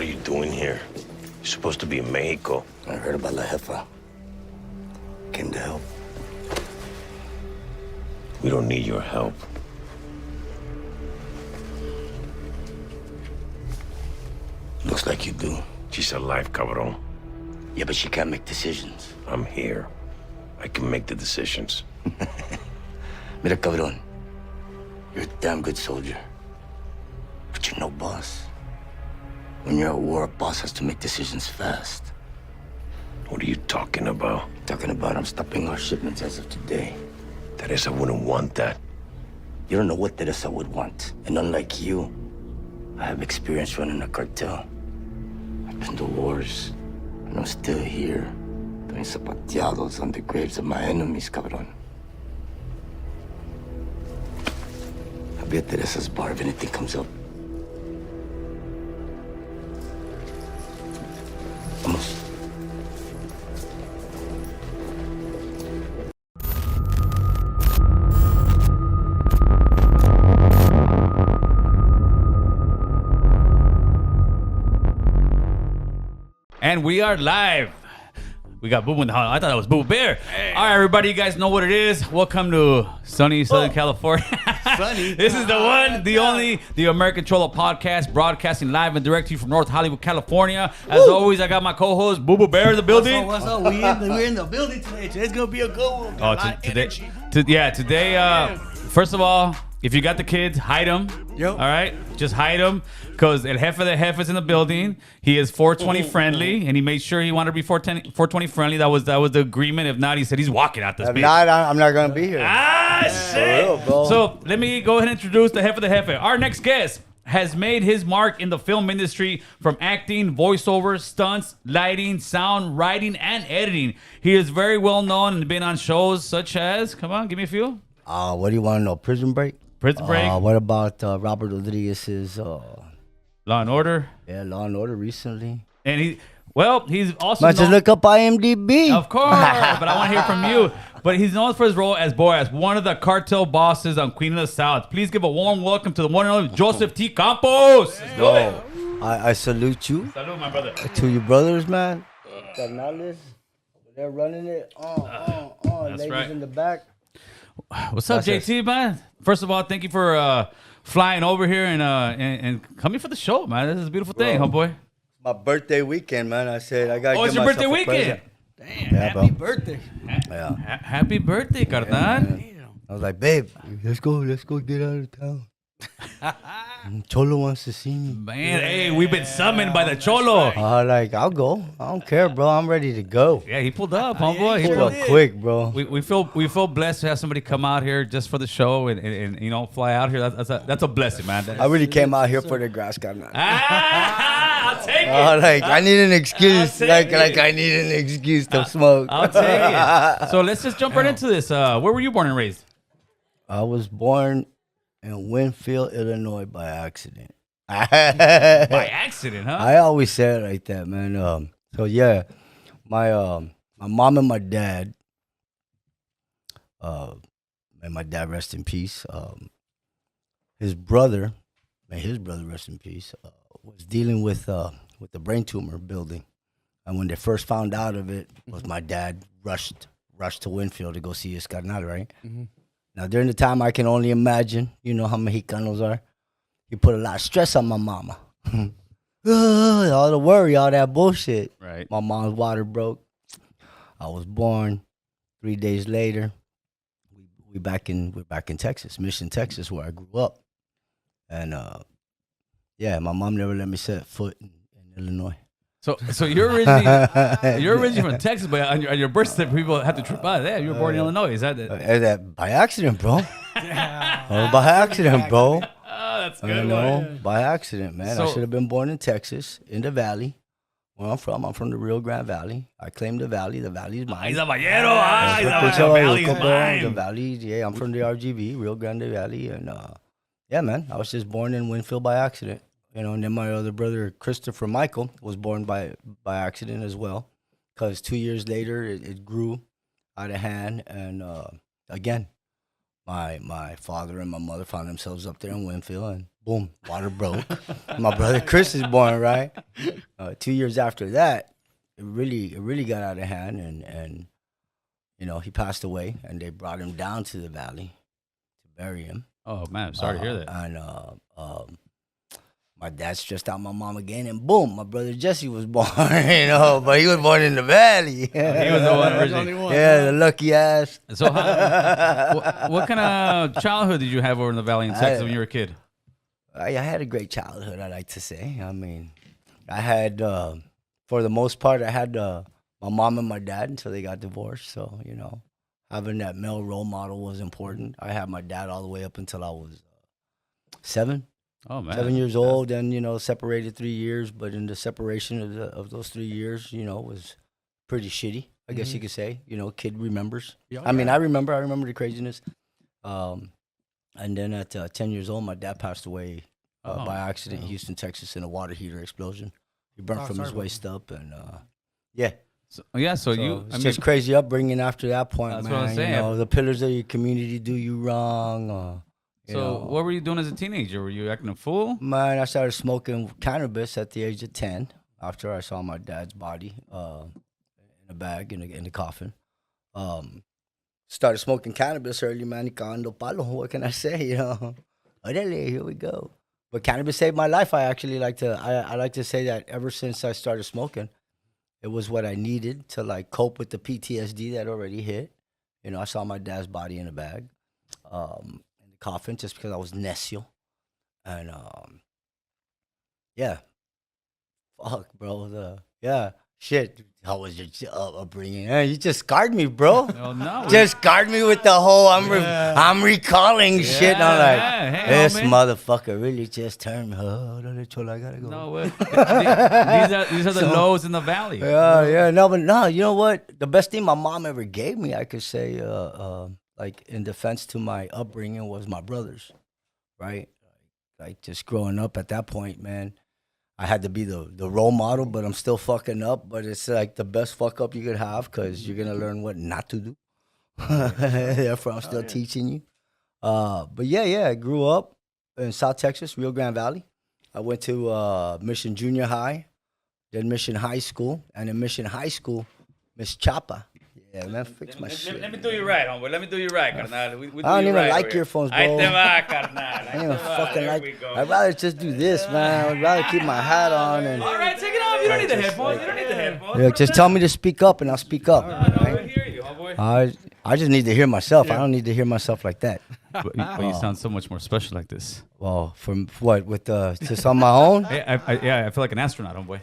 What are you doing here? You're supposed to be in Mexico. I heard about La Jefa. Came to help. We don't need your help. Looks like you do. She's alive, cabrón. Yeah, but she can't make decisions. I'm here. I can make the decisions. Mira, cabrón. You're a damn good soldier. But you're no boss. When you're at war, a boss has to make decisions fast. What are you talking about? Talking about I'm stopping our shipments as of today. Teresa wouldn't want that. You don't know what Teresa would want. And unlike you, I have experience running a cartel. I've been to wars. And I'm still here, doing zapateados on the graves of my enemies, cabrón. I'll be at Teresa's bar if anything comes up. Vamos. And we are live. We got Boo in the house. I thought that was Boo Bear. Hey. All right, everybody, you guys know what it is. Welcome to sunny Southern California. Sunny. This is the one, the only, the American Cholo podcast, broadcasting live and direct to you from North Hollywood, California. As always, I got my co-host Boo Bear in the building. What's up? We're in the building today. Today's gonna be a good one. Today. First of all, if you got the kids, hide them. Yep. All right, just hide them because El Jefe de Jefes in the building. He is 420 friendly, and he made sure he wanted to be 420 friendly. That was the agreement. If not, he said he's walking out this bitch. I'm not gonna be here. Shit. For real, bro. So let me go ahead and introduce the Jefe de Jefe. Our next guest has made his mark in the film industry from acting, voiceover, stunts, lighting, sound, writing, and editing. He is very well known and been on shows such as, come on, give me a few. What do you want to know? Prison Break? Prison Break. What about Robert Rodriguez's Law and Order. Yeah, Law and Order recently. And he's also Might just look up IMDb. Of course, but I want to hear from you. But he's known for his role as BOAZ, one of the cartel bosses on Queen of the South. Please give a warm welcome to the one and only Joseph T. Campos. Let's do it. I salute you. Salud, my brother. To your brothers, man. Carnales, they're running it. That's ladies right. in the back. What's up, JT, man? First of all, thank you for flying over here and coming for the show, man. This is a beautiful thing, homeboy. My birthday weekend, man. I said I gotta. Oh, it's give your birthday myself a weekend. present. Damn, Yeah, Happy bro. birthday. Yeah. happy birthday, carnal. I was like, babe, let's go get out of town. Cholo wants to see me. Man, hey, we've been summoned by the Cholo. I'll go. I don't care, bro. I'm ready to go. Yeah, he pulled up, homeboy. He Pull pulled up quick, bro. We feel blessed to have somebody come out here just for the show and you know fly out here. That's a blessing, man. I really came out here for the grass carnal. I'll take it. I need an excuse. I'll take it. I need an excuse to smoke. I'll take it. So let's just jump right into this. Where were you born and raised? I was born in Winfield, Illinois by accident. By accident, huh? I always say it like that, man. So yeah, my mom and my dad, and my dad rest in peace. His brother, rest in peace, was dealing with the brain tumor building, and when they first found out of it, was my dad rushed to Winfield to go see his carnal, right? Mm-hmm. Now during the time, I can only imagine, you know how Mexicanos are. He put a lot of stress on my mama. All the worry, all that bullshit. Right. My mom's water broke. I was born. 3 days later, we're back in Texas, Mission, Texas, where I grew up. And yeah, my mom never let me set foot in Illinois. So you're originally from Texas, but on your birth certificate, people have to trip out. Yeah, you were born in Illinois. Is that by accident, bro? By accident, bro. Oh, that's good. You know, by accident, man. So, I should have been born in Texas, in the valley. Where I'm from the Rio Grande Valley. I claim the valley. The valley is mine. He's a ballero. The valley's mine. The valley, yeah. I'm from the RGV, Rio Grande Valley, and yeah, man. I was just born in Winfield by accident. You know, and then my other brother, Christopher Michael, was born by accident as well. Because 2 years later, it grew out of hand. And again, my father and my mother found themselves up there in Winfield. And Boom, water broke. My brother Chris is born, right? 2 years after that, it really got out of hand, and he passed away, and they brought him down to the valley to bury him. Oh man, I'm sorry to hear that. And my dad stressed out my mom again, and boom, my brother Jesse was born. But he was born in the valley. He was the one originally. Yeah, the lucky ass. So, what kind of childhood did you have over in the valley in Texas when you were a kid? I had a great childhood, I like to say. I mean, I had, for the most part, I had my mom and my dad until they got divorced. So, having that male role model was important. I had my dad all the way up until I was 7. Oh man, 7 years old, and separated 3 years. But in the separation of those 3 years, was pretty shitty, I guess you could say. Kid remembers. I mean, I remember the craziness. And then at 10 years old, my dad passed away by accident in Houston, Texas, in a water heater explosion. He burnt from his waist up, and yeah. So it's just crazy upbringing after that point, that's man. what I'm saying. The pillars of your community do you wrong. What were you doing as a teenager? Were you acting a fool? Man, I started smoking cannabis at the age of 10 after I saw my dad's body in a bag, in the coffin. Started smoking cannabis early, man. What can I say, Orale, here we go. But cannabis saved my life. I actually like to say that ever since I started smoking, it was what I needed to cope with the PTSD that already hit. I saw my dad's body in a bag. In the coffin, just because I was necio. And yeah, fuck, bro. Shit. How was your upbringing? You just scarred me, bro. Oh no, just scarred me with the whole I'm recalling shit. And I'm like, this motherfucker really just turned me. I gotta go. No, these are the lows in the valley. Yeah. No, you know what? The best thing my mom ever gave me, I could say, in defense to my upbringing, was my brothers, right? Just growing up at that point, man, I had to be the role model, but I'm still fucking up. But it's the best fuck up you could have, because you're gonna learn what not to do. Therefore, I'm still teaching you. But yeah, I grew up in South Texas, Rio Grande Valley. I went to Mission Junior High, then Mission High School, and in Mission High School, Miss Chapa. Yeah, man, fix my shit. Let me do you right, homeboy. Let me do you right, carnal. I don't even like earphones, bro. Ahí te va, carnal. I don't even fucking like. I'd rather just do this, man. I'd rather keep my hat on and. All right, take it off. You don't need the headphones. Yeah, just tell me to speak up, and I'll speak up. I hear you, homeboy. I just need to hear myself. I don't need to hear myself like that. But you sound so much more special like this. Well, from what with just on my own? I feel like an astronaut, homeboy.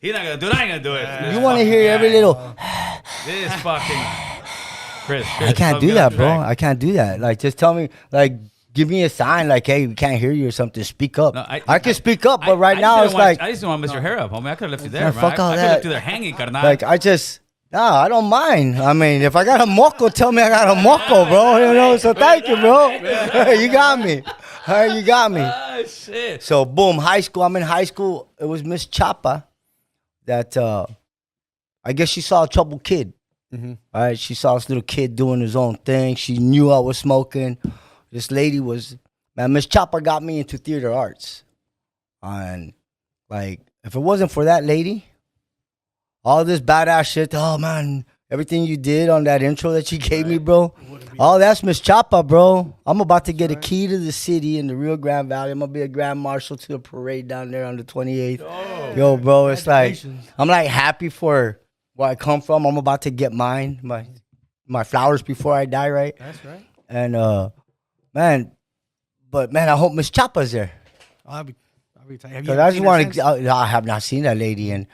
He's not gonna do it. I ain't gonna do it. You want to hear every little. This fucking Chris. I can't do that, bro. I can't do that. Just tell me, give me a sign, hey, we can't hear you or something. Speak up. No, I can speak up, but right now it's I just don't want to mess your hair up, homie. I could have left you there, man. Fuck all I could have left you there hanging, carnal. I don't mind. I mean, if I got a moco, tell me I got a moco, bro. So thank you, bro. You got me. You got me. Oh, shit. So, boom, high school. I'm in high school. It was Miss Chapa that, I guess she saw a troubled kid. Mm-hmm. All right, she saw this little kid doing his own thing. She knew I was smoking. This lady Miss Chapa got me into theater arts. And, if it wasn't for that lady, all this badass shit, oh, man, everything you did on that intro that you gave me, bro. Oh, that's Miss Chapa, bro. I'm about to get a key to the city in the Rio Grande Valley. I'm going to be a grand marshal to the parade down there on the 28th. Oh, yo, bro, it's I'm happy for where I come from. I'm about to get mine, my flowers before I die, right? That's right. And, man, I hope Miss Chapa's there. I'll be tight. Because I just want to, I have not seen that lady. And,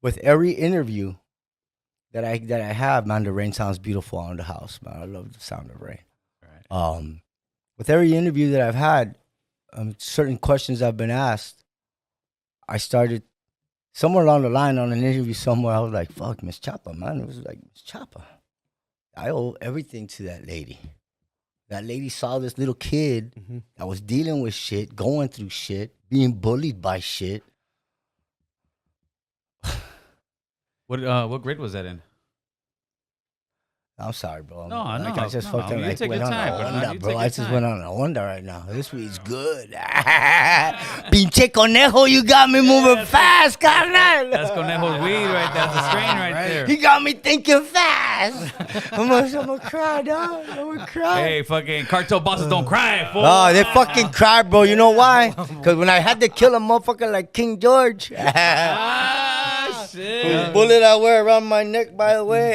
with every interview that I have, man, the rain sounds beautiful on the house, man. I love the sound of rain. Right. With every interview that I've had, certain questions I've been asked, I started somewhere along the line on an interview somewhere. I was like, "Fuck, Miss Chapa, man." It was like Miss Chapa. I owe everything to that lady. That lady saw this little kid that was dealing with shit, going through shit, being bullied by shit. What grade was that in? I'm sorry, bro. No, like, no, I just no. fucking You like, take went your on time, a bro. Honda, You bro. take I your just time. went on a Honda right now. This weed's good. Pinche conejo, you got me moving fast, carnal. That's Conejo's weed right there. That's a strain right there. He got me thinking fast. I'm gonna cry, dog. I'm gonna cry. Hey, fucking cartel bosses don't cry, fool. Oh, they fucking cry, bro. You know why? Because when I had to kill a motherfucker like King George. Ah, shit. Whose bullet I wear around my neck, by the way.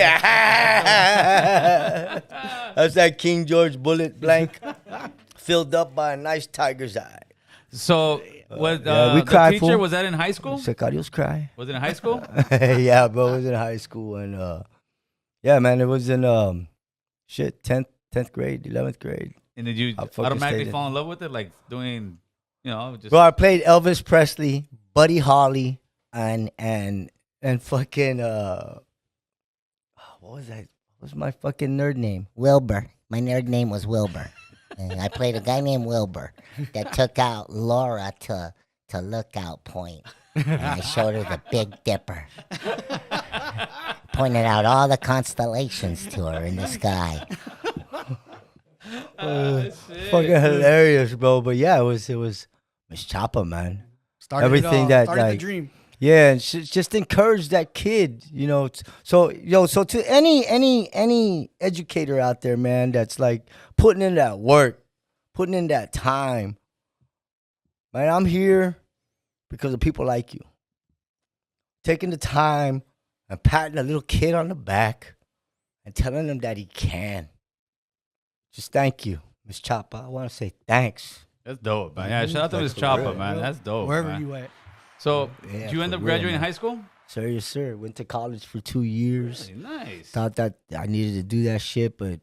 That's that King George bullet blank filled up by a nice tiger's eye. So, was yeah, we the cried, teacher, fool. was that in high school? Sicarios cry. Was it in high school? Yeah, bro, it was in high school. And yeah, man, it was in 10th grade, 11th grade. And did you I fucking automatically stayed in. fall in love with it? Like doing, just. Bro, I played Elvis Presley, Buddy Holly, and fucking what was that? What was my fucking nerd name? Wilbur. My nerd name was Wilbur. And I played a guy named Wilbur that took out Laura to Lookout Point. And I showed her the Big Dipper. Pointed out all the constellations to her in the sky. Fucking hilarious, bro. But yeah, it was Miss Choppa, man. Started Everything it, that, started like, the dream. Yeah, and just encourage that kid, So to any educator out there, man, that's like putting in that work, putting in that time. Man, I'm here because of people like you. Taking the time and patting a little kid on the back and telling him that he can. Just thank you, Miss Choppa. I want to say thanks. That's dope, man. Yeah, shout out to Miss for Choppa, real. man. That's dope. Wherever man. you at. So, Yeah, did you end for up real, graduating man. high school? Sir, yes, sir. Went to college for 2 years. Nice. Thought that I needed to do that shit, but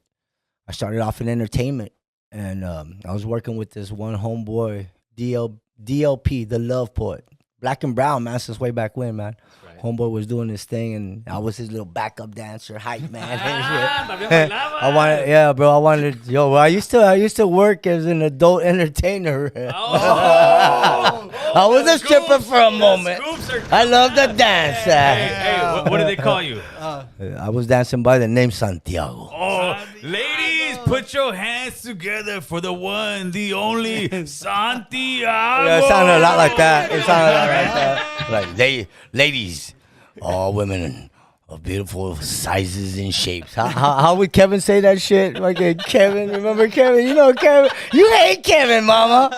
I started off in entertainment, and I was working with this one homeboy, DLP, the Love Poet, Black and Brown, man, since way back when, man. Right. Homeboy was doing this thing, and I was his little backup dancer, hype man. También I bailaba. wanted, yeah, bro. I wanted, well, I used to work as an adult entertainer. Oh, I was a stripper scoops, for a the moment. scoops are- I love the dance. Hey, what did they call you? I was dancing by the name Santiago. Oh, ladies, put your hands together for the one, the only Santiago. Yeah, it sounded a lot like that. It sounded a lot like that. Like, ladies, all women of beautiful sizes and shapes. How would Kevin say that shit? Like Kevin, remember Kevin? You know Kevin. You hate Kevin, mama.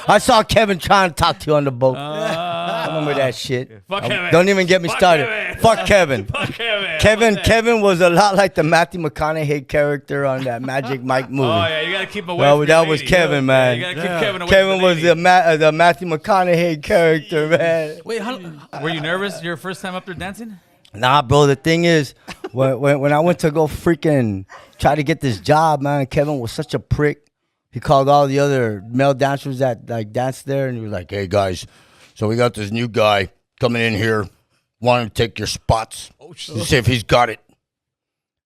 I saw Kevin trying to talk to you on the boat. I remember that shit. Fuck Kevin. Don't even get me Fuck started. Kevin. Fuck Kevin. Fuck Kevin. Kevin was a lot like the Matthew McConaughey character on that Magic Mike movie. Oh, yeah, you got to keep him away Well, from that your was lady. Kevin, man. Yeah, you got to keep Kevin away Kevin from the was lady. the Matthew McConaughey character, man. Wait, how? Were you nervous your first time up there dancing? Nah, bro. The thing is, when I went to go freaking try to get this job, man, Kevin was such a prick. He called all the other male dancers that like danced there, and he was like, "Hey guys, so we got this new guy coming in here, wanting to take your spots. See if he's got it."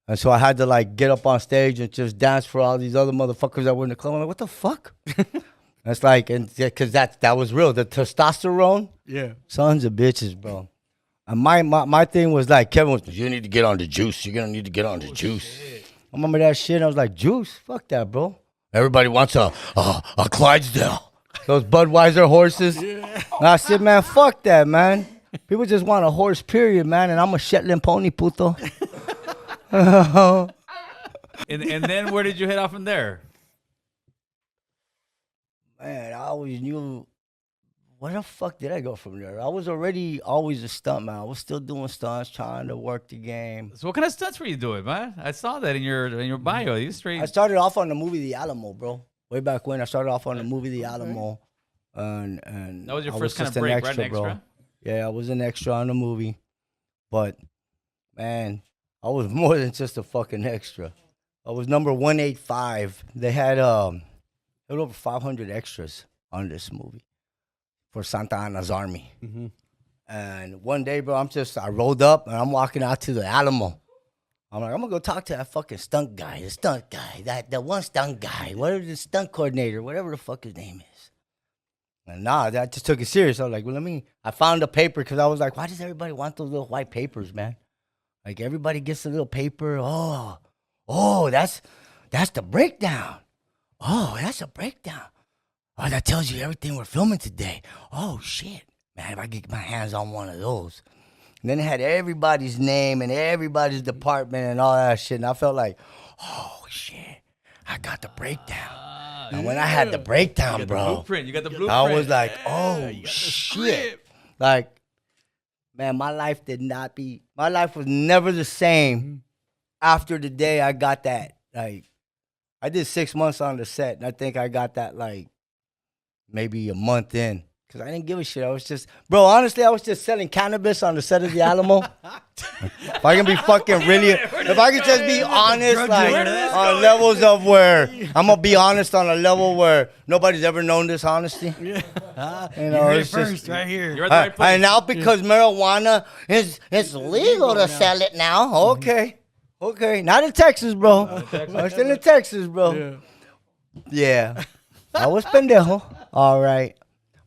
And so I had to like get up on stage and just dance for all these other motherfuckers that were in the club. I'm like, what the fuck? That's like, and because that was real. The testosterone, Yeah. sons of bitches, bro. And my thing was like, Kevin was, you need to get on the juice. You're gonna need to get on the juice. Shit. I remember that shit. I was like, juice? Fuck that, bro. Everybody wants a Clydesdale. Those Budweiser horses. Yeah. And I said, man, fuck that, man. People just want a horse, period, man. And I'm a Shetland pony, puto. And then where did you head off from there? Man, I always knew. Where the fuck did I go from there? I was already always a stunt man. I was still doing stunts, trying to work the game. So what kind of stunts were you doing, man? I saw that in your bio. You straight. I started off on the movie The Alamo, bro. Way back when I started off on the movie The Alamo, and That was your I first kind of just an break, right? An bro. extra? Yeah, I was an extra on the movie, but man, I was more than just a fucking extra. I was number 185. They had over 500 extras on this movie for Santa Ana's Army. Mm-hmm. And one day, bro, I rolled up and I'm walking out to the Alamo. I'm like, I'm gonna go talk to that fucking stunt guy, that one stunt guy, whatever the stunt coordinator, whatever the fuck his name is. And nah, that just took it serious. I was like, well, I found a paper because I was like, why does everybody want those little white papers, man? Like everybody gets a little paper. Oh, that's the breakdown. Oh, that's a breakdown. Oh, that tells you everything we're filming today. Oh shit, man! If I get my hands on one of those, and then it had everybody's name and everybody's department and all that shit, and I felt like, oh shit, I got the breakdown. And when I had the breakdown, bro, blueprint. You got the blueprint. I was like, oh shit, like. Man, my life was never the same after the day I got that. Like, I did 6 months on the set, and I think I got that, like, maybe a month in. Because I didn't give a shit. I was just, bro, honestly, I was just selling cannabis on the set of the Alamo. If I can be fucking really, if I can just be honest, like, on levels of where, I'm going to be honest on a level where nobody's ever known this honesty. Yeah. You know, You're it's first, just, right here. You're at the right place. and now because marijuana is It's legal to sell it now. okay. Not in Texas, bro. I'm still in Texas, bro. Yeah. I was pendejo. All right.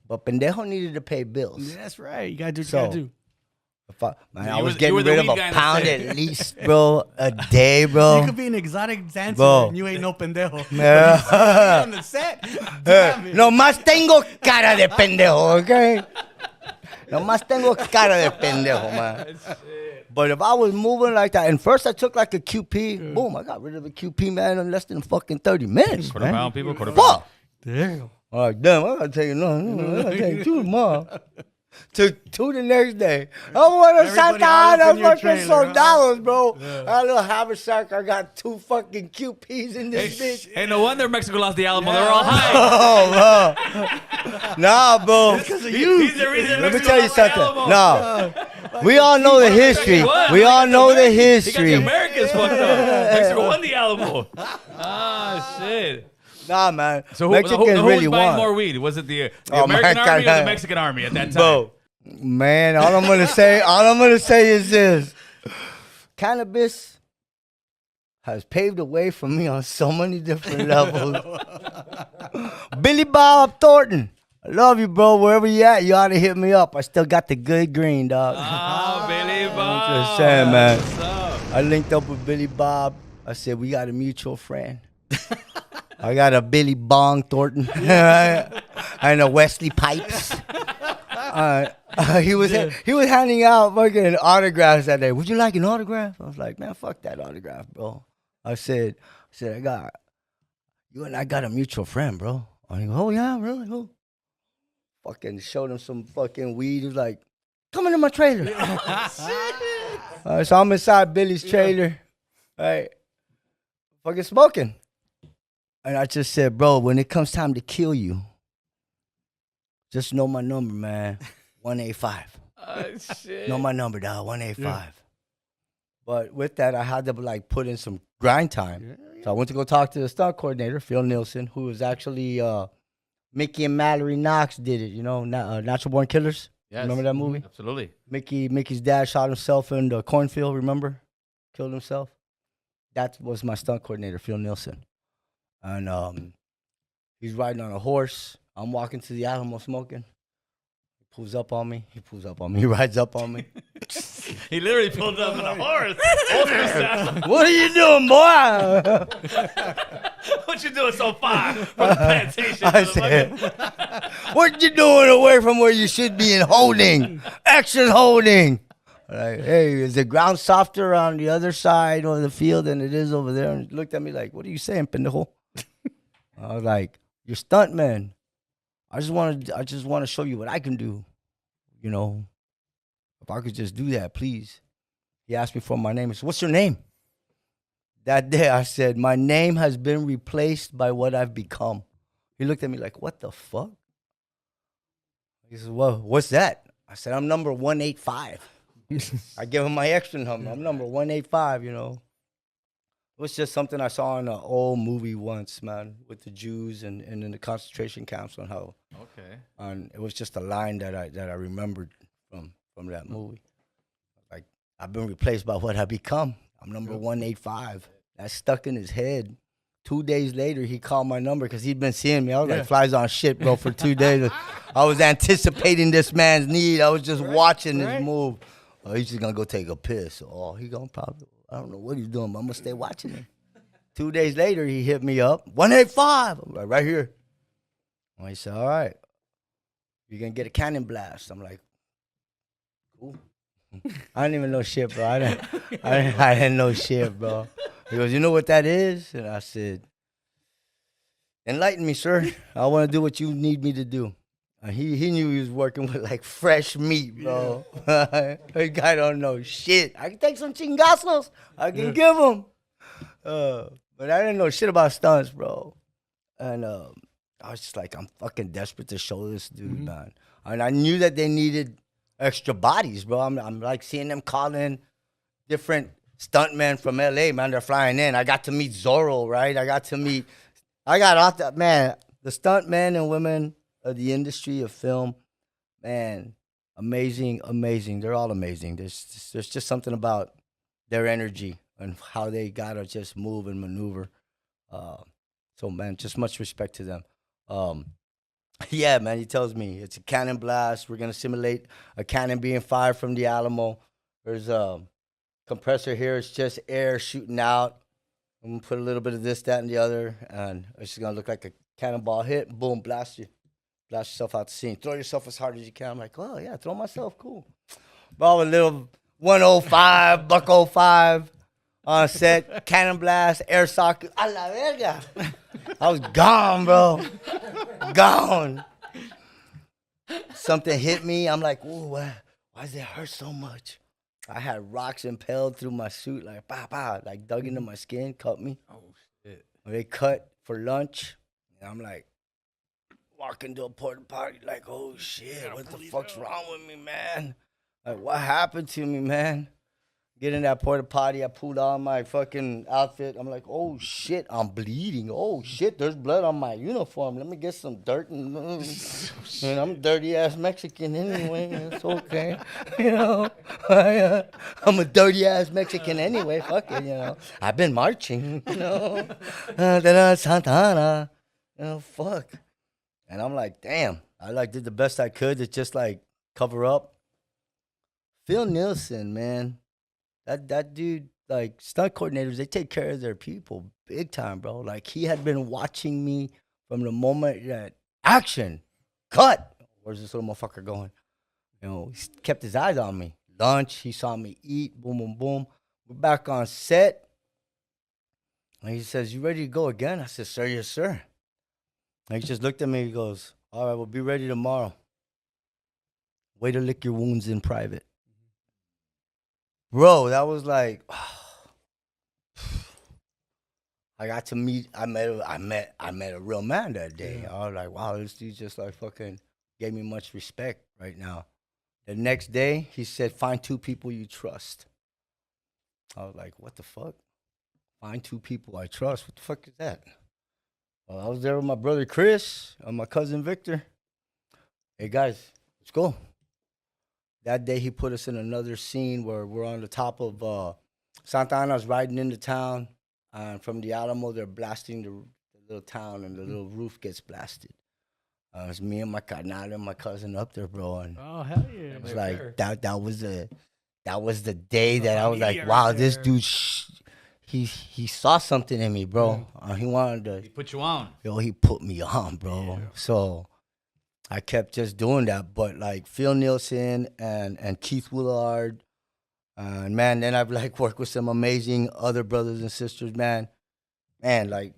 But pendejo needed to pay bills. Yeah, that's right. You gotta do what So, you gotta do. I was you getting were the rid of weed a guy in the pound set. at least, bro, a day, bro. You could be an exotic dancer Bro. and you ain't no pendejo. Yeah. On the set. Damn it. No más tengo cara de pendejo, okay? No más tengo cara de pendejo, man. But if I was moving like that, and first I took like a QP, boom, I got rid of a QP, man, in less than fucking 30 minutes, Quarter man. pound, people. Quarter pound. Fuck. Damn. I'm like, damn, I gotta take it. No, I gotta take 2 tomorrow. Took 2 the next day. I want to Everybody Santa all up Ana in your fucking trailer, huh? soldados, bro. I had a little haversack. I got 2 fucking QPs in this bitch. Hey, no wonder Mexico lost the Alamo. They're all high. Oh, bro. Nah, bro. Because of you. He's the reason Let me Mexico tell you lost the something. Alamo. No. We all know the history. What? We all know the He got the history. Americans fucked up. Mexico won the Alamo. Ah, shit. Nah, man. So Mexicans who really was buying won. more weed? Was it the Oh, American my army or God. the Mexican army at that time? Bro, man, all I'm gonna say is this: cannabis has paved the way for me on so many different levels. Billy Bob Thornton, I love you, bro. Wherever you at, you ought to hit me up. I still got the good green, dog. Oh, Billy Bob. I'm just saying, man. What's up? I linked up with Billy Bob. I said, we got a mutual friend. I got a Billy Bong Thornton and a Wesley Pipes. He was handing out fucking autographs that day. Would you like an autograph? I was like, man, fuck that autograph, bro. I said, I got you and I got a mutual friend, bro. I go, oh yeah, really? Who? Fucking showed him some fucking weed. He was like, come into my trailer. So I'm inside Billy's trailer, right? Fucking smoking. And I just said, bro, when it comes time to kill you, just know my number, man. 185. Shit. Know my number, dog. 185. But with that, I had to like put in some grind time. So I went to go talk to the stunt coordinator, Phil Nielsen, who was actually Mickey and Mallory Knox did it. You know, Natural Born Killers. Yes. Remember that movie? Absolutely. Mickey's dad shot himself in the cornfield. Remember? Killed himself. That was my stunt coordinator, Phil Nielsen. And he's riding on a horse. I'm walking to the Alamo smoking. He pulls up on me. He rides up on me. He literally pulled up on a horse. What are you doing, boy? What you doing so far from the plantation? I said, what you doing away from where you should be in holding? Action holding. Like, hey, is the ground softer on the other side of the field than it is over there? And he looked at me like, what are you saying, pendejo? I was like, you're stuntman. I just want to show you what I can do. You know, if I could just do that, please. He asked me for my name. He said, what's your name? That day I said, my name has been replaced by what I've become. He looked at me like, what the fuck? He said, well, what's that? I said, I'm number 185. I gave him my extra number. I'm number 185, you know. It was just something I saw in an old movie once, man, with the Jews and in the concentration camps and how. Okay. And it was just a line that I remembered from that movie. Like, I've been replaced by what I become. I'm number 185. That stuck in his head. 2 days later, he called my number because he'd been seeing me. I was like flies on shit, bro, for 2 days. I was anticipating this man's need. I was just watching his move. Oh, he's just gonna go take a piss. Oh, he gonna probably, I don't know what he's doing, but I'm gonna stay watching him. 2 days later, he hit me up, 185. I'm like, right here. And he said, all right, you're gonna get a cannon blast. I'm like, cool. I didn't even know shit, bro. I didn't know shit, bro. He goes, you know what that is? And I said, enlighten me, sir. I want to do what you need me to do. And he knew he was working with like fresh meat, bro. Yeah. The guy don't know shit. I can take some chingazos. I can give him. But I didn't know shit about stunts, bro. And I was just like, I'm fucking desperate to show this dude, man. And I knew that they needed extra bodies, bro. I'm like seeing them calling different stuntmen from LA, man. They're flying in. I got to meet Zorro, right? I got off the, man, the stuntmen and women of the industry of film, man, amazing. They're all amazing. There's just something about their energy and how they gotta just move and maneuver. So, man, just much respect to them. Yeah, man, he tells me it's a cannon blast. We're going to simulate a cannon being fired from the Alamo. There's a compressor here. It's just air shooting out. I'm going to put a little bit of this, that, and the other, and it's going to look like a cannonball hit. Boom, blast you. Blast yourself out the scene. Throw yourself as hard as you can. I'm like, oh, yeah, throw myself. Cool. Bro, a little 105, buck 05 on set, cannon blast, air socket. A la verga. I was gone, bro. Gone. Something hit me. I'm like, ooh, why does it hurt so much? I had rocks impaled through my suit, like, pow, pow, like dug into my skin, cut me. Oh, shit. They cut for lunch. And I'm like, walking to a porta potty, like, oh, shit, what the fuck's wrong with me, man? Like, what happened to me, man? Get in that porta potty, I pulled on my fucking outfit. I'm like, oh shit, I'm bleeding. Oh shit, there's blood on my uniform. Let me get some dirt. And I'm a dirty ass Mexican anyway. It's okay. You know, I'm a dirty ass Mexican anyway. Fuck it, you know. I've been marching, you know. Santana. You know, fuck. And I'm like, damn. I like did the best I could to just like cover up. Phil Nielsen, man. That dude, like, stunt coordinators, they take care of their people big time, bro. Like, he had been watching me from the moment that action, cut. Where's this little motherfucker going? You know, he kept his eyes on me. Lunch, he saw me eat, boom, boom, boom. We're back on set. And he says, you ready to go again? I said, sir, yes, sir. And he just looked at me, he goes, all right, we'll be ready tomorrow. Way to lick your wounds in private. Bro, that was like, I got to meet. I met a real man that day. Yeah. I was like, wow, this dude just like fucking gave me much respect right now. The next day, he said, find 2 people you trust. I was like, what the fuck? Find 2 people I trust. What the fuck is that? Well, I was there with my brother Chris and my cousin Victor. Hey guys, let's go. That day, he put us in another scene where we're on the top of Santa Ana's riding into town. And from the Alamo, they're blasting the little town, and the little roof gets blasted. It was me and my carnal and my cousin up there, bro. And oh, hell yeah. it was like, that was the day that I was like, wow, right this dude, he saw something in me, bro. He wanted to. He put you on. Yo, he put me on, bro. Yeah. So I kept just doing that, but like Phil Nielsen and Keith Willard, and man, then I've like worked with some amazing other brothers and sisters, man, like,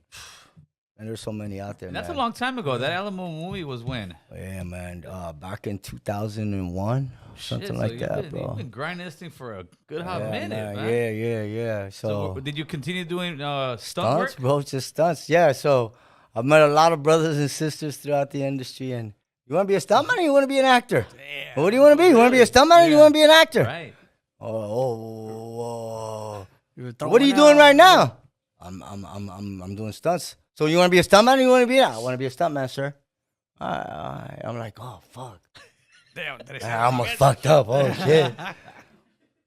and there's so many out there. And that's man. A long time ago. That Alamo movie was when? Yeah, man, back in 2001, something like that, bro. You've been grinding this thing for a good hot minute, man. Yeah. So did you continue doing stunts, work? Bro? Just stunts, yeah. So I've met a lot of brothers and sisters throughout the industry, and. You want to be a stuntman or you want to be an actor? Damn. What do you want to be? You want to be a stuntman or you want to be an actor? Right. Oh. What are you doing right now? I'm doing stunts. So you want to be a stuntman or you want to be? I want to be a stuntman, sir. I'm like, oh fuck. Damn, I almost fucked up. Oh shit.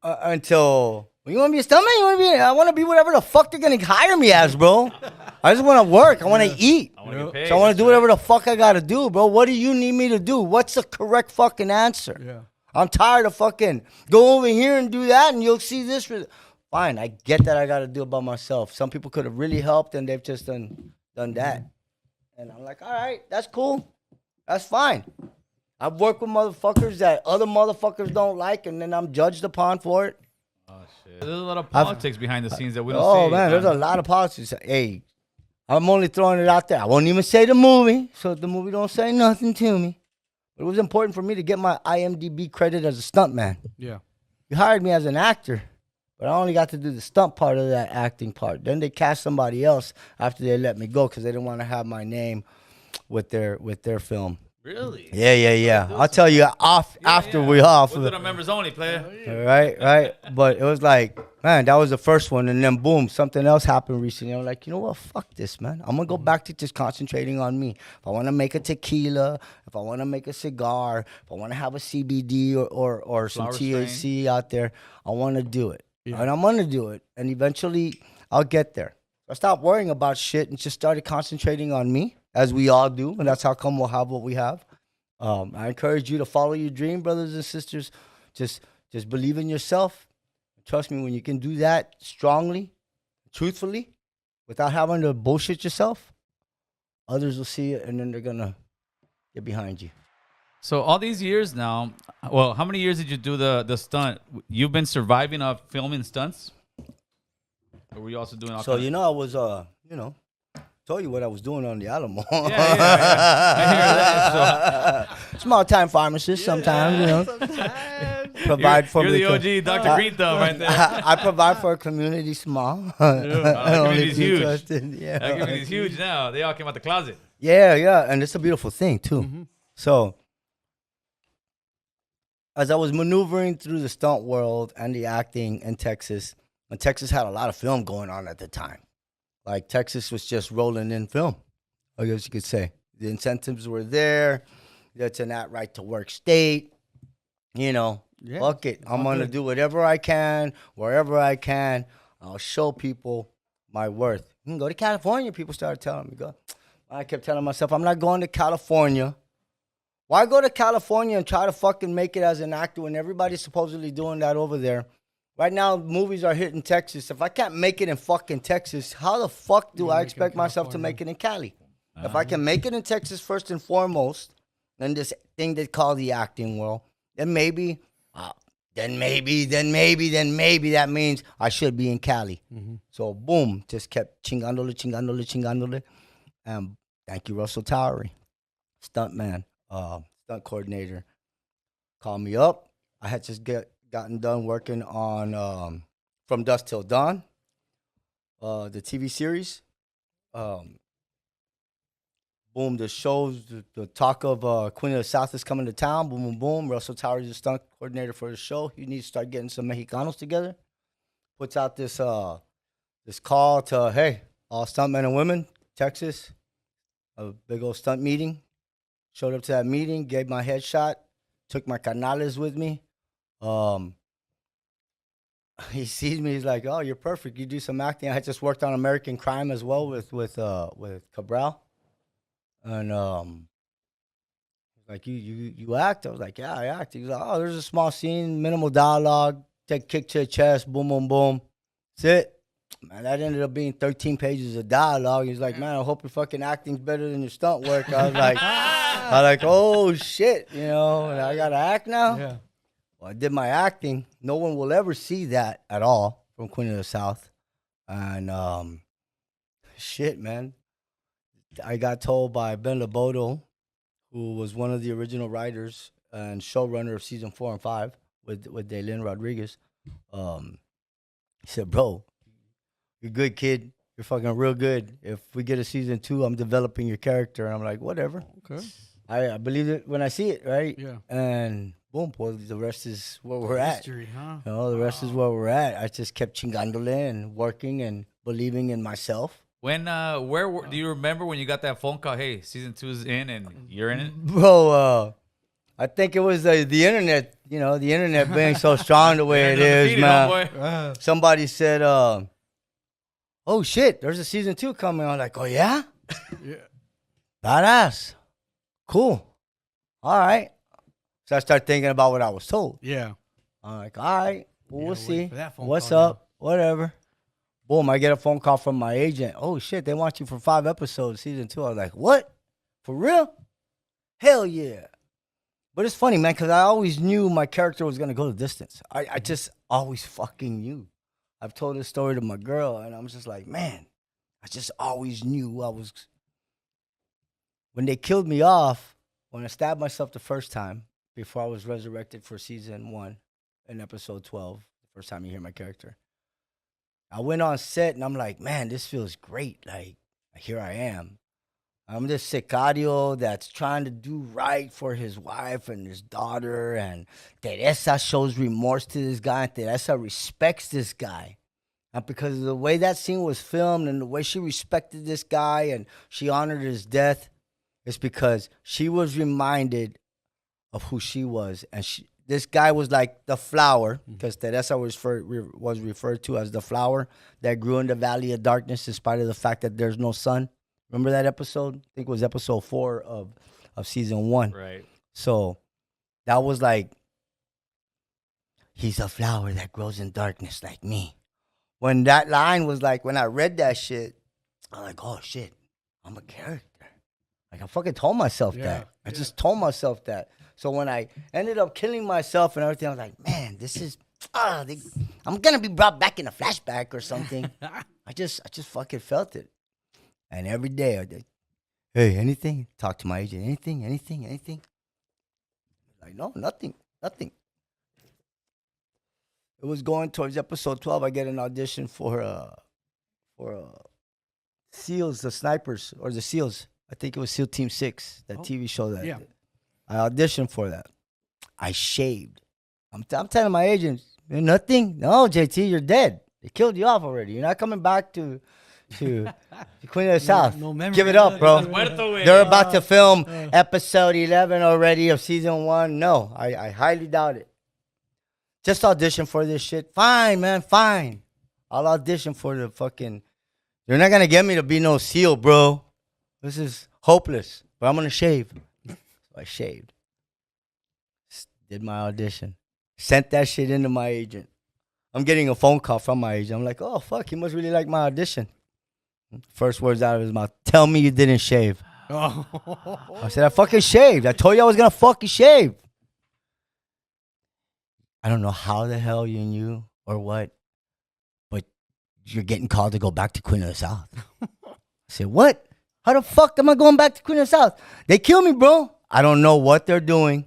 Until you want to be a stuntman? You want to be? I want to be whatever the fuck they're gonna hire me as, bro. I just want to work. I want to eat. I want to get paid. So I want to do whatever the fuck I got to do, bro. What do you need me to do? What's the correct fucking answer? Yeah. I'm tired of fucking go over here and do that and you'll see this. Fine, I get that I got to do it by myself. Some people could have really helped and they've just done that. And I'm like, all right, that's cool. That's fine. I've worked with motherfuckers that other motherfuckers don't like and then I'm judged upon for it. There's a lot of politics behind the scenes that we don't see. Oh, man, there's a lot of politics. Hey, I'm only throwing it out there. I won't even say the movie, so the movie don't say nothing to me. But it was important for me to get my IMDb credit as a stuntman. Yeah. You hired me as an actor, but I only got to do the stunt part of that acting part. Then they cast somebody else after they let me go because they didn't want to have my name with their film. Really? Yeah. I'll tell you after we off. We'll do the members only, player. Right. But it was like, man, that was the first one. And then boom, something else happened recently. I'm like, you know what? Fuck this, man. I'm going to go back to just concentrating on me. If I want to make a tequila, if I want to make a cigar, if I want to have a CBD or some Flower THC out there, I want to do it. Yeah. And I'm going to do it. And eventually I'll get there. I stopped worrying about shit and just started concentrating on me, as we all do, and that's how come we'll have what we have. I encourage you to follow your dream, brothers and sisters. Just believe in yourself. Trust me, when you can do that strongly, truthfully, without having to bullshit yourself, others will see it, and then they're going to get behind you. So all these years now, well, how many years did you do the stunt? You've been surviving of filming stunts? Or were you also doing all So, I was, told you what I was doing on the Alamo. Yeah. I hear that. Small-time pharmacist sometimes, Provide for You're me. the OG Dr. Green Thumb right there. I provide for a community small. That community's huge. Yeah. That community's huge now. They all came out the closet. Yeah, and it's a beautiful thing, too. So, as I was maneuvering through the stunt world and the acting in Texas, and Texas had a lot of film going on at the time. Like, Texas was just rolling in film, I guess you could say. The incentives were there. It's an right-to-work state. Fuck it. I'm going to do whatever I can, wherever I can. I'll show people my worth. You can go to California, people started telling me. I kept telling myself, I'm not going to California. Why go to California and try to fucking make it as an actor when everybody's supposedly doing that over there? Right now, movies are hitting Texas. If I can't make it in fucking Texas, how the fuck do I expect myself to make it in Cali? If I can make it in Texas first and foremost, in this thing they call the acting world, then maybe that means I should be in Cali. So boom, just kept chingándole. And thank you, Russell Towery, stuntman, stunt coordinator, called me up. I had just gotten done working on From Dusk Till Dawn, the TV series. Boom, the shows, the talk of Queen of the South is coming to town. Boom, boom, boom. Russell Tower is the stunt coordinator for the show. He needs to start getting some Mexicanos together. Puts out this call to, hey, all stuntmen and women, Texas, a big old stunt meeting. Showed up to that meeting, gave my headshot, took my canales with me. He sees me, he's like, oh, you're perfect. You do some acting. I had just worked on American Crime as well with Cabral. And like, you act? I was like, yeah, I act. He's like, oh, there's a small scene, minimal dialogue, take a kick to the chest, boom, boom, boom. That's it. Man, that ended up being 13 pages of dialogue. He's like, man, I hope your fucking acting's better than your stunt work. I was like, oh, shit, and I got to act now? Yeah. Well, I did my acting. No one will ever see that at all from Queen of the South. And shit, man. I got told by Ben Loboto, who was one of the original writers and showrunner of season 4 and 5 with Daylin Rodriguez. He said, bro, you're good, kid. You're fucking real good. If we get a season 2, I'm developing your character. And I'm like, whatever. Okay. I believe it when I see it, right? Yeah. And boom, boy, the rest is where we're at. History, huh? The rest is where we're at. I just kept chingándole and working and believing in myself. When, do you remember when you got that phone call? Hey, season 2's in and you're in it? Bro, I think it was the internet, the internet being so strong the way it is, man. Somebody said, oh shit, there's a season 2 coming. I'm like, oh yeah? Yeah. Badass. Cool. All right. So I started thinking about what I was told. Yeah. I'm like, all right, well, Yeah, we'll wait see. for that phone What's call now. up? Whatever. Boom, I get a phone call from my agent. Oh, shit, they want you for 5 episodes, season 2. I was like, what? For real? Hell yeah. But it's funny, man, because I always knew my character was going to go the distance. I just always fucking knew. I've told this story to my girl, and I'm just like, man, I just always knew I was. When they killed me off, when I stabbed myself the first time, before I was resurrected for season 1 in episode 12, the first time you hear my character, I went on set and I'm like, man, this feels great. Like, here I am. I'm this sicario that's trying to do right for his wife and his daughter. And Teresa shows remorse to this guy. And Teresa respects this guy. And because of the way that scene was filmed and the way she respected this guy and she honored his death, it's because she was reminded of who she was. And this guy was like the flower, because Teresa was referred to as the flower that grew in the valley of darkness in spite of the fact that there's no sun. Remember that episode? I think it was episode 4 of season 1. Right. So that was like, he's a flower that grows in darkness like me. When that line was like, when I read that shit, I'm like, oh shit, I'm a character. Like, I fucking told myself that. I just told myself that. So when I ended up killing myself and everything, I was like, man, this is, I'm going to be brought back in a flashback or something. I just fucking felt it. And every day I did, hey, anything? Talk to my agent. Anything? Like, no, nothing. It was going towards episode 12. I get an audition for SEALs, the snipers, or the SEALs. I think it was SEAL Team 6, that TV show that. Yeah. I auditioned for that. I shaved. I'm telling my agent, nothing. No, JT, you're dead. They killed you off already. You're not coming back to Queen of the South. no memory. Give it up, bro. Muerto, güey. They're about to film episode 11 already of season 1. No, I highly doubt it. Just audition for this shit. Fine, man, fine. I'll audition for the fucking. You're not gonna get me to be no SEAL, bro. This is hopeless. But I'm gonna shave. So I shaved. Did my audition. Sent that shit into my agent. I'm getting a phone call from my agent. I'm like, oh fuck, he must really like my audition. First words out of his mouth, tell me you didn't shave. I said, I fucking shaved. I told you I was gonna fucking shave. I don't know how the hell you knew or what, but you're getting called to go back to Queen of the South. I said, what? How the fuck am I going back to Queen of the South? They kill me, bro. I don't know what they're doing,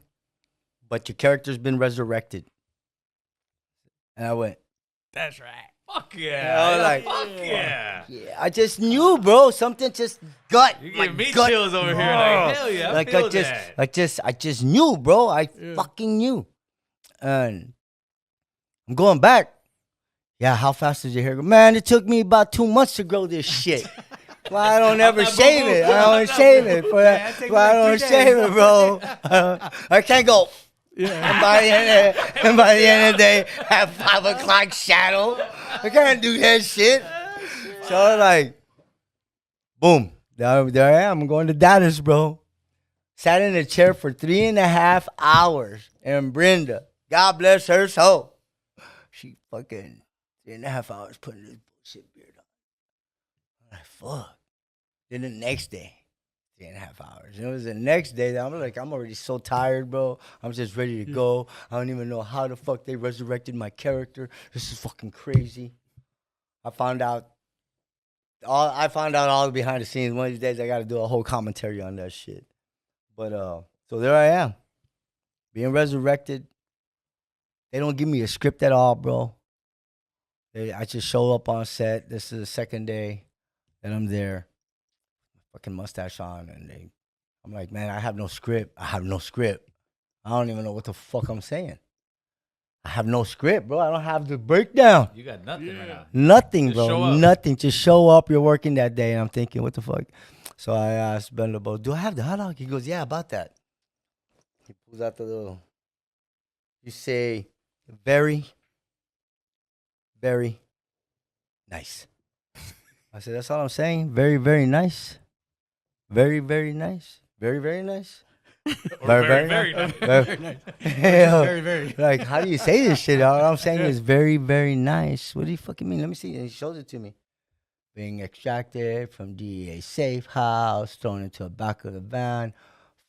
but your character's been resurrected. And I went, That's right. Fuck I yeah. was like, Fuck yeah. yeah, I just knew, bro. Something just gut. You're my giving me gut. chills over here. Like, hell yeah. Like I feel that. I just knew, bro. I fucking knew. And I'm going back. Yeah, how fast did your hair go? Man, it took me about 2 months to grow this shit. Well, I don't ever shave it. I don't shave it for that. take Well, I like 2 don't days. shave it, bro. I can't go. And by the end of the day, at 5 o'clock shadow. I can't do that shit. So I was like, boom. There I am. I'm going to Dallas, bro. Sat in a chair for 3.5 hours. And Brenda, God bless her soul, she fucking 3.5 hours putting this bullshit beard on. I'm like, fuck. Then the next day, 3.5 hours. And it was the next day that I'm like, I'm already so tired, bro. I'm just ready to go. I don't even know how the fuck they resurrected my character. This is fucking crazy. I found out all the behind the scenes. One of these days I gotta do a whole commentary on that shit. But so there I am. Being resurrected. They don't give me a script at all, bro. I just show up on set. This is the second day that I'm there. Fucking mustache on, and I'm like, man, I have no script. I don't even know what the fuck I'm saying. I have no script, bro. I don't have the breakdown. You got nothing right now. Nothing, Just show bro. up. Nothing. Just show up. You're working that day, and I'm thinking, what the fuck? So I asked Ben LeBeau, do I have the hot dog? He goes, yeah, about that. He pulls out the little. You say, very, very nice. I said, that's all I'm saying. Very, very nice. Very, very nice. Very, very nice. Very nice. Very, very. Like, how do you say this shit? All I'm saying is very, very nice. What do you fucking mean? Let me see. And he shows it to me. Being extracted from DEA safe house, thrown into the back of the van.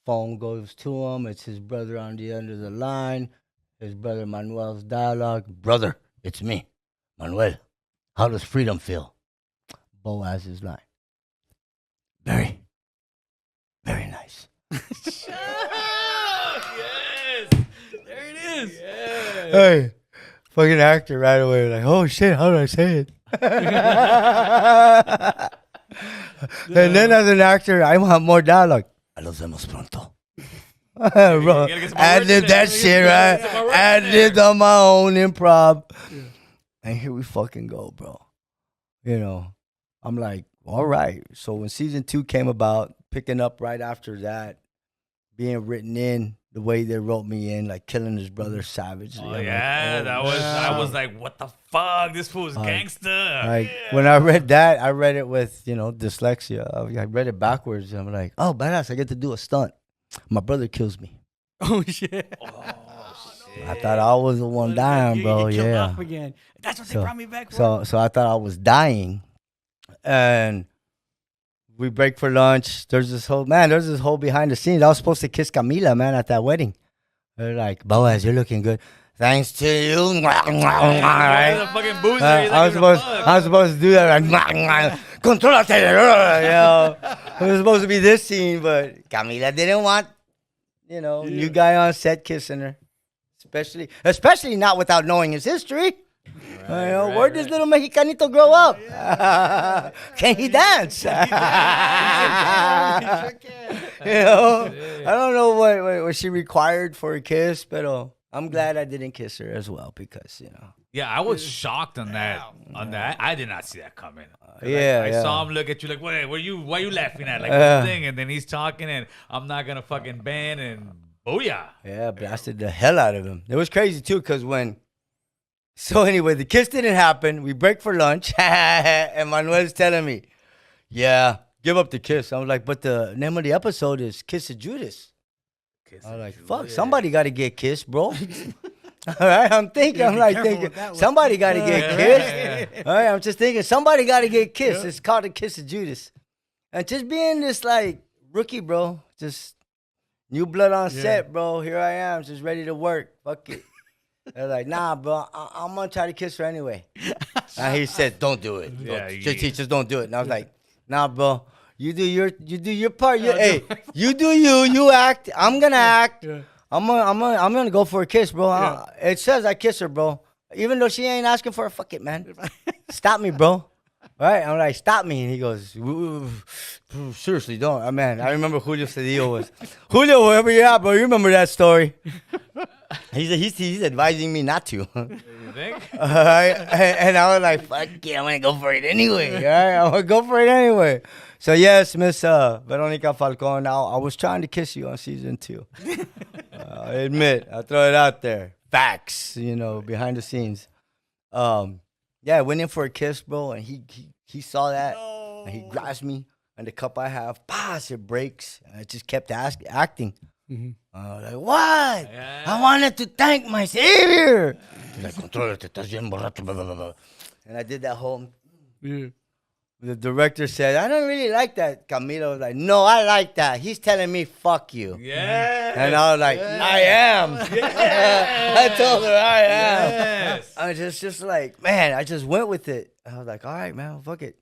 Phone goes to him. It's his brother on the end of the line. His brother Manuel's dialogue. Brother, it's me, Manuel. How does freedom feel? BOAZ's line. Very, very nice. Yes. There it is. Yes. Hey, fucking actor right away. Like, oh shit, how do I say it? And then as an actor, I want more dialogue. A los vemos pronto. Bro, ad-lib that shit, right? Ad-libbed on my own improv. Yeah. And here we fucking go, bro. You know, I'm like, all right. So when season 2 came about, picking up right after that, being written in the way they wrote me in, like killing his brother savagely. Oh, I'm yeah, like, I was like, what the fuck? This fool's gangster. Like when I read that, I read it with, dyslexia. I read it backwards. I'm like, oh, badass, I get to do a stunt. My brother kills me. Oh shit. I thought I was the one dying, bro. You killed Yeah. off again. That's what they brought me back for. So I thought I was dying, and we break for lunch. There's this whole behind the scenes. I was supposed to kiss Camila, man, at that wedding. They're like, Boaz, you're looking good. Thanks to you. The fucking boozer. I was supposed to do that. Like, controlate. It was supposed to be this scene, but Camila didn't want, new guy on set kissing her. Especially not without knowing his history. Where does little Mexicanito grow up? Can he dance? I don't know what she required for a kiss, but I'm glad I didn't kiss her as well because, Yeah, I was shocked on that. I did not see that coming. I saw him look at you like, why are you laughing at? Like, what thing? And then he's talking, and I'm not going to fucking ban, and booyah. Yeah, blasted the hell out of him. It was crazy, too, because So anyway, the kiss didn't happen. We break for lunch, and Manuel's telling me, yeah, give up the kiss. I was like, but the name of the episode is Kiss of Judas. I was like, fuck, somebody got to get kissed, bro. All right, I'm thinking, somebody got to get kissed. All right, I'm just thinking, somebody got to get kissed. It's called a Kiss of Judas. And just being this, rookie, bro, just new blood on set, bro. Here I am, just ready to work. Fuck it. They're like, nah, bro, I'm going to try to kiss her anyway. And he said, don't do it. Just don't do it. And I was like, nah, bro, you do your part. Hey, you do you act. I'm going to act. Yeah. I'm gonna go for a kiss, bro. Yeah. It says I kiss her, bro. Even though she ain't asking for a fuck it, man. Stop me, bro. Right? I'm like, stop me. And he goes, seriously, don't. I remember Julio Cedillo was. Julio, wherever you're at, bro, you remember that story. He's advising me not to. You think? And I was like, fuck it, I'm going to go for it anyway. All right? I'm going to go for it anyway. So, yes, Miss Veronica Falcon, I was trying to kiss you on season 2. I admit, I throw it out there. Facts, behind the scenes. I went in for a kiss, bro, and he saw that, and he grabs me, and the cup I have, it breaks, and I just kept acting. Mm-hmm. Like, what? Yeah. I wanted to thank my savior. He's like, contrólate, estás bien borracho, blah, blah, blah, blah. And I did that whole... Yeah. The director said, I don't really like that. Camilo was like, no, I like that. He's telling me, fuck you. Yeah. And I was like, I am. Yes. I told her I am. Yes. I was just like, man, I just went with it. I was like, all right, man, fuck it.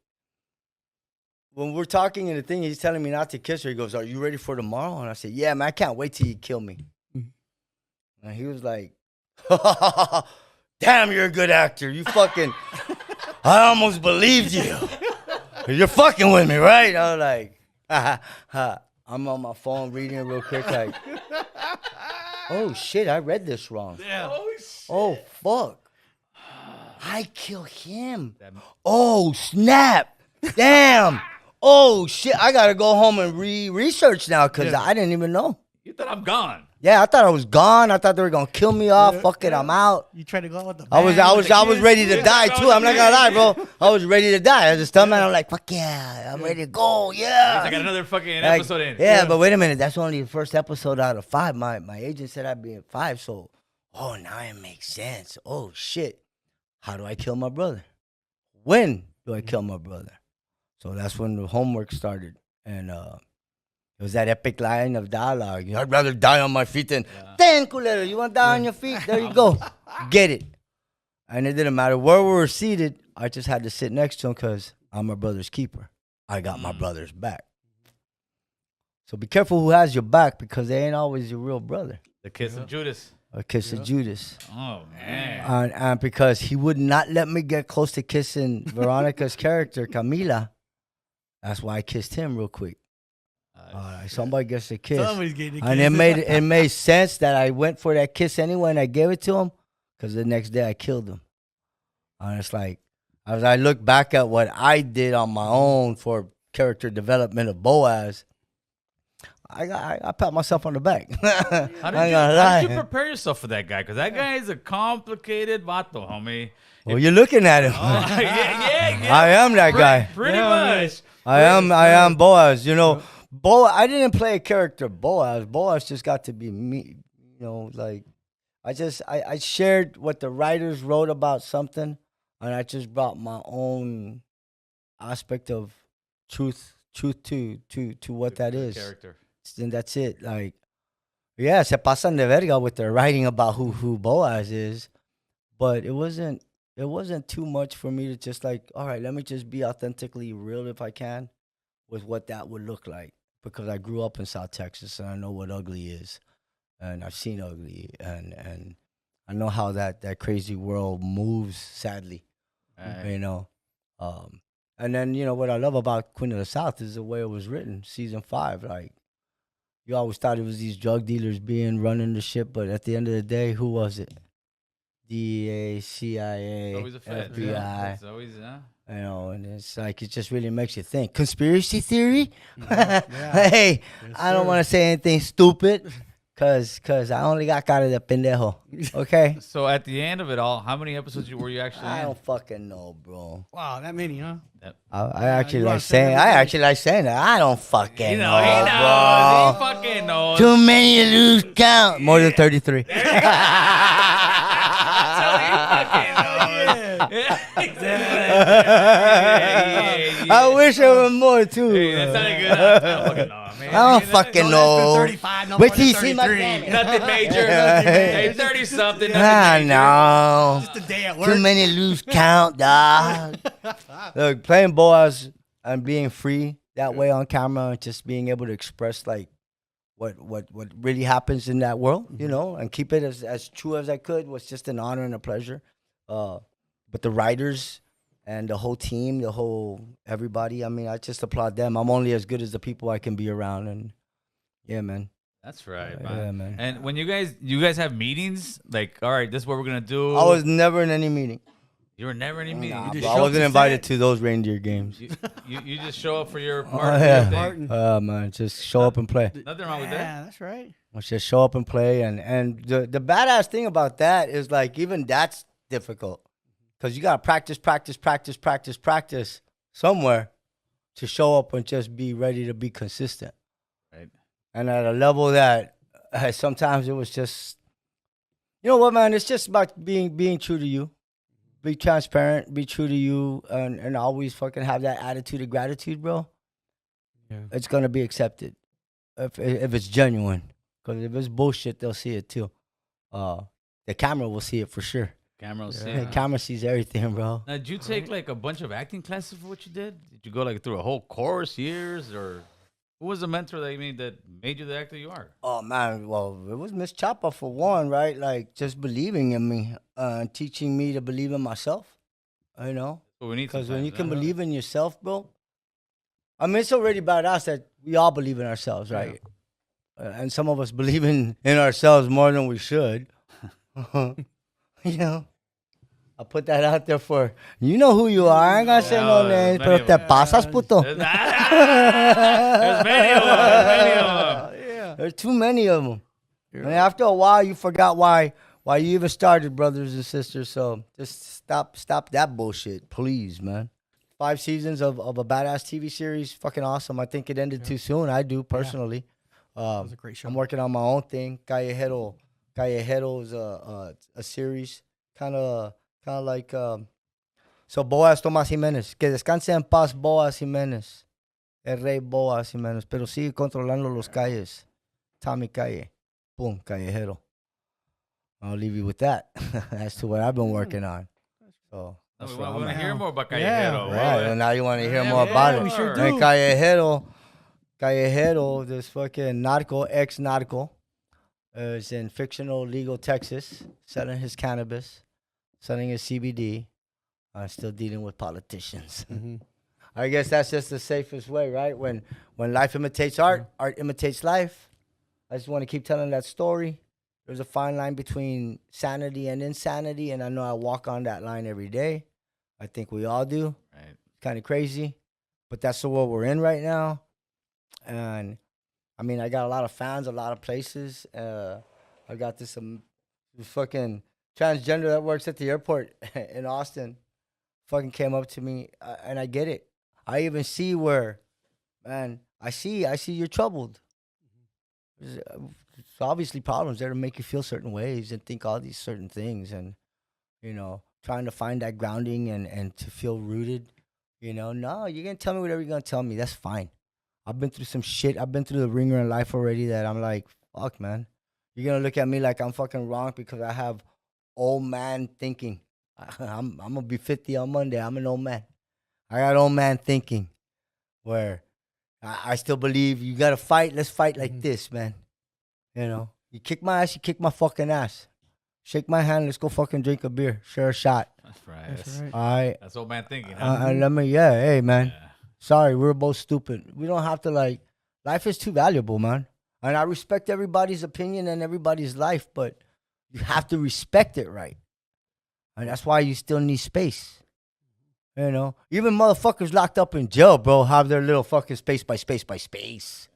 When we're talking in the thing, he's telling me not to kiss her. He goes, are you ready for tomorrow? And I said, yeah, man, I can't wait till you kill me. Mm-hmm. And he was like, damn, you're a good actor. You fucking, I almost believed you. You're fucking with me, right? I was like, I'm on my phone reading it real quick, like, oh shit, I read this wrong. Yeah. Oh fuck, I kill him. Oh snap, damn. Oh shit, I gotta go home and research now because I didn't even know. You thought I'm gone. Yeah, I thought I was gone. I thought they were gonna kill me off. Fuck it, I'm out. You tried to go out with the I was kids? ready to die too. I'm not gonna lie, bro. I was ready to die. I was just telling man, I'm like, fuck yeah, I'm ready to go. Yeah. I got another fucking Like, episode in. Yeah, but wait a minute. That's only the first episode out of 5. My agent said I'd be in 5. So, now it makes sense. Oh shit. How do I kill my brother? When do I kill my brother? So that's when the homework started, and it was that epic line of dialogue. I'd rather die on my feet than, damn, culero, you want to die on your feet? There you go. Get it. And it didn't matter where we were seated. I just had to sit next to him because I'm my brother's keeper. I got my brother's back. So be careful who has your back because they ain't always your real brother. The kiss of Judas. A kiss of Judas. Oh, man. And because he would not let me get close to kissing Veronica's character, Camila, that's why I kissed him real quick. Somebody gets a kiss. Somebody's getting a kiss. And it made sense that I went for that kiss anyway and I gave it to him because the next day I killed him. And it's like, as I look back at what I did on my own for character development of Boaz, I pat myself on the back. How did you prepare yourself for that guy? Because that guy is a complicated vato, homie. Well, you're looking at him. Yeah. I am that guy. Pretty much. I am Boaz. You know, I didn't play a character Boaz. Boaz just got to be me. You know, like I shared what the writers wrote about something, and I just brought my own aspect of truth to what that is. Character. And that's it. Like, yeah, se pasan de verga with their writing about who Boaz is, but it wasn't too much for me to just like, all right, let me just be authentically real if I can with what that would look like. Because I grew up in South Texas and I know what ugly is. And I've seen ugly and I know how that crazy world moves, sadly. You know. And then, you know, what I love about Queen of the South is the way it was written, season 5. Like, you always thought it was these drug dealers running the ship, but at the end of the day, who was it? DEA, CIA, FBI. Yeah. It's always, You know, and it's like, it just really makes you think. Conspiracy theory? Hey, I don't want to say anything stupid because I only got cara de pendejo. Okay? So at the end of it all, how many episodes were you actually I in? don't fucking know, bro. Wow, that many, huh? I actually like saying that. I don't fucking He know, knows. bro. He fucking knows. Too many to lose count. More than 33. I wish there were more too. Hey, that's not good. I don't fucking know, man. I don't fucking know. 35, no Wait more till you than see my 33. granny. Nothing major. Hey, 30-something. I know. Just a day at work. Too many to lose count, dog. Look, playing Boaz and being free that way on camera and just being able to express like what really happens in that world, you know, and keep it as true as I could was just an honor and a pleasure. But the writers and the whole team, everybody, I mean, I just applaud them. I'm only as good as the people I can be around. And yeah, man. That's right, Yeah, man. man. And when you guys have meetings, like, all right, this is what we're gonna do. I was never in any meeting. You were never in any meeting. Nah, You bro, just I wasn't invited to those reindeer games. you just show up for your Oh, part. yeah. Thing. Man, just show up and play. Nothing wrong with that. Yeah, that's right. Let's just show up and play. And the badass thing about that is like even that's difficult because you gotta practice somewhere to show up and just be ready to be consistent. Right. And at a level that sometimes it was just, you know what, man? It's just about being true to you. Be transparent, be true to you, and always fucking have that attitude of gratitude, bro. Yeah. It's gonna be accepted if it's genuine. Because if it's bullshit, they'll see it too. The camera will see it for sure. Camera will see The it. camera sees everything, bro. Now, did you take like a bunch of acting classes for what you did? Did you go like through a whole course, years, or who was the mentor that made you the actor you are? Oh man, well, it was Miss Chapa for one, right? Like just believing in me, teaching me to believe in myself. You know, Well, we need because some when time, you can huh? believe in yourself, bro. I mean, it's already badass that we all believe in ourselves, right? And some of us believe in ourselves more than we should. You know, I put that out there for you know who you are. I ain't gonna say no names, pero te pasas, puto. There's many of them. There's too many of them. And after a while, you forgot why you even started, brothers and sisters. So just stop that bullshit, please, man. 5 seasons of a badass TV series, fucking awesome. I think it ended too soon. I do personally. That was a great show. I'm working on my own thing. Callejero is a series, kind of like so BOAZ Tomás Jiménez. Que descanse en paz BOAZ Jiménez. El rey BOAZ Jiménez. Pero sigue controlando los calles. Tommy Calle. Boom, Callejero. I'll leave you with that. That's to what I've been working on. So We that's want where to I'm hear at. more about Yeah. Callejero. Right, bro. and now you want to hear Yeah, more yeah, about it. we sure And do. Callejero, this fucking ex-narco, is in fictional legal Texas, selling his cannabis, selling his CBD, still dealing with politicians. I guess that's just the safest way, right? When life imitates art, art imitates life. I just want to keep telling that story. There's a fine line between sanity and insanity, and I know I walk on that line every day. I think we all do. Right. Kind of crazy, but that's the world we're in right now. And I mean, I got a lot of fans, a lot of places. I got this fucking transgender that works at the airport in Austin. Fucking came up to me, and I get it. I even see where, man. I see you're troubled. There's obviously problems there to make you feel certain ways and think all these certain things, and trying to find that grounding and to feel rooted. No, you're gonna tell me whatever you're gonna tell me. That's fine. I've been through some shit. I've been through the ringer in life already that I'm like, fuck, man. You're gonna look at me like I'm fucking wrong because I have old man thinking. I'm gonna be 50 on Monday. I'm an old man. I got old man thinking where I still believe you gotta fight. Let's fight like this, man. You kick my ass, you kick my fucking ass. Shake my hand, let's go fucking drink a beer. Share a shot. That's right. That's right. All right. That's old man thinking, huh? Hey, man. Yeah. Sorry, we're both stupid. We don't have to, life is too valuable, man. And I respect everybody's opinion and everybody's life, but you have to respect it, right? And that's why you still need space. Even motherfuckers locked up in jail, bro, have their little fucking space by space by space.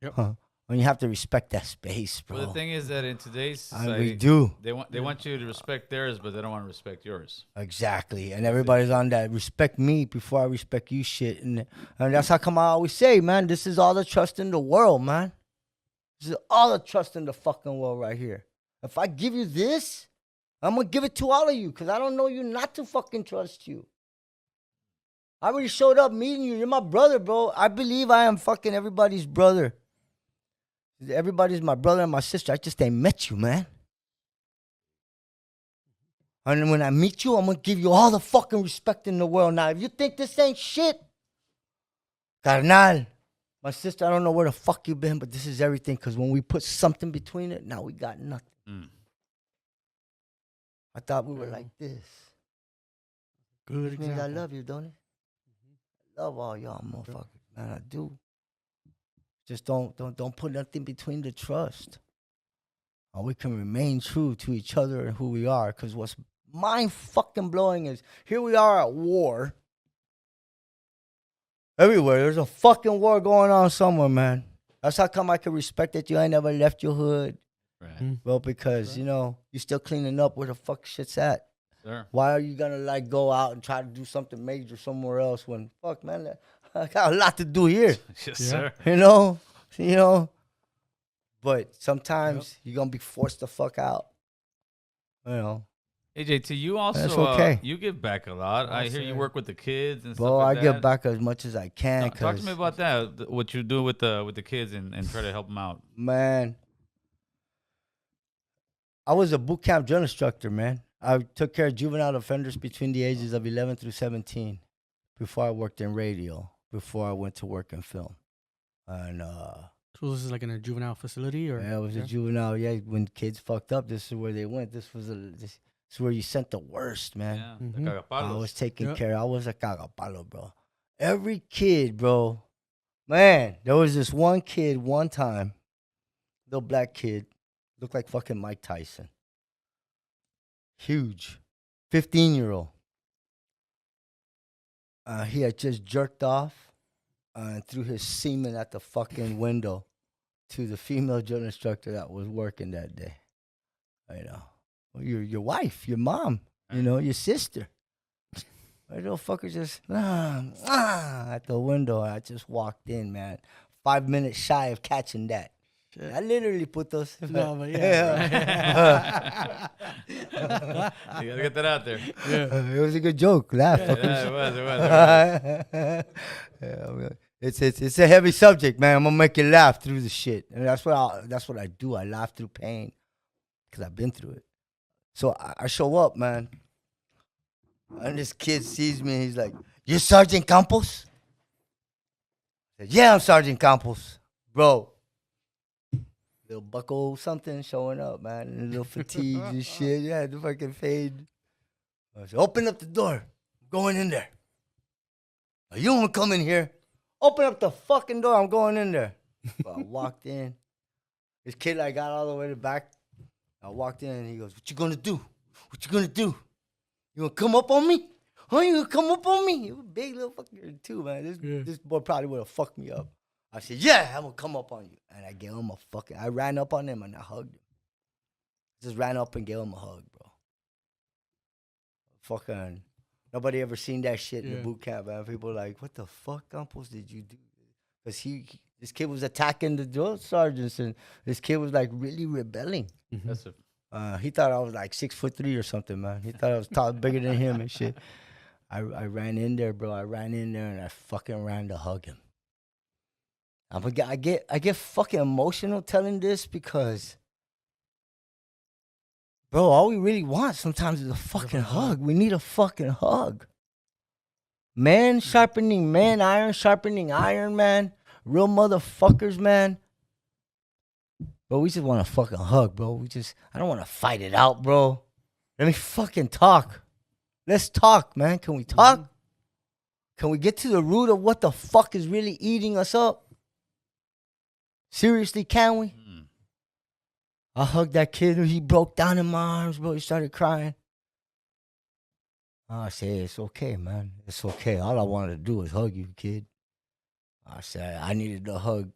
Yep. Huh. And you have to respect that space, bro. Well, the thing is that in today's And society, we do. they want you to respect theirs, but they don't want to respect yours. Exactly. And everybody's on that respect me before I respect you shit. And that's how come I always say, man, this is all the trust in the world, man. This is all the trust in the fucking world right here. If I give you this, I'm going to give it to all of you because I don't know you not to fucking trust you. I already showed up meeting you. You're my brother, bro. I believe I am fucking everybody's brother. Everybody's my brother and my sister. I just ain't met you, man. And when I meet you, I'm going to give you all the fucking respect in the world. Now, if you think this ain't shit, carnal, my sister, I don't know where the fuck you been, but this is everything. Because when we put something between it, now we got nothing. I thought we were like this. Good Which means I example. love you, don't it? I love all y'all motherfuckers, man. I do. Just don't put nothing between the trust. And we can remain true to each other and who we are. Because what's mind fucking blowing is here we are at war. Everywhere. There's a fucking war going on somewhere, man. That's how come I can respect that you ain't never left your hood. Right. Well, because, you're still cleaning up where the fuck shit's at. Sir. Why are you gonna go out and try to do something major somewhere else when fuck, man, I got a lot to do here. Yes, Yeah. sir. But sometimes you're gonna be forced the fuck out. AJ, you also That's okay. you give back a lot. I hear you sir. work with the kids and Bro, stuff like I that. give back as much as I can. Talk to me about that. What you do with the kids and try to help them out. Man, I was a boot camp drill instructor, man. I took care of juvenile offenders between the ages of 11 through 17 before I worked in radio, before I went to work in film. And So this is like in a juvenile facility, or yeah, it was a juvenile. Yeah, when kids fucked up, this is where they went. This is where you sent the worst, man. Yeah, the Mhm. I cagapalos. was taking Yep. care. I was a cagapalo, bro. Every kid, bro. Man, there was this one kid one time, little black kid, looked like fucking Mike Tyson. Huge. 15-year-old. He had just jerked off and threw his semen at the fucking window. to the female drill instructor that was working that day. You know, well, your wife, your mom, you know, your sister. That little fucker just at the window. I just walked in, man. 5 minutes shy of catching that. I literally put those. No, but yeah. You gotta get that out there. It was a good joke. Laugh. Yeah, it was. Yeah, man. It's a heavy subject, man. I'm gonna make you laugh through the shit, and that's what I do. I laugh through pain because I've been through it. So I show up, man, and this kid sees me. And he's like, "You Sergeant Campos?" I said, "Yeah, I'm Sergeant Campos, bro." Little buckle something showing up, man, and a little fatigue and shit. Yeah, the fucking fade. I said, "Open up the door. I'm going in there." "Oh, you don't want to come in here. Open up the fucking door. I'm going in there." So I walked in. This kid, I got all the way to the back. I walked in and he goes, "What you gonna do? What you gonna do? You gonna come up on me? Huh? You gonna come up on me?" He was a big little fucker too, man. This boy probably would have fucked me up. I said, "Yeah, I'm gonna come up on you." And I gave him I ran up on him and I hugged him. Just ran up and gave him a hug, bro. Fucking nobody ever seen that shit in the boot camp, man. People were like, "What the fuck, Campos, did you do?" Because this kid was attacking the drill sergeants, and this kid was like really rebelling. He thought I was like 6'3" or something, man. He thought I was bigger than him and shit. I ran in there, bro. I ran in there and I fucking ran to hug him. I get fucking emotional telling this because, bro, all we really want sometimes is a fucking hug. We need a fucking hug. Man sharpening man, iron sharpening iron, man. Real motherfuckers, man. Bro, we just want a fucking hug, bro. I don't want to fight it out, bro. Let me fucking talk. Let's talk, man. Can we talk? Can we get to the root of what the fuck is really eating us up? Seriously, can we? I hugged that kid. He broke down in my arms, bro. He started crying. I said, "It's okay, man. It's okay. All I wanted to do was hug you, kid." I said, "I needed a hug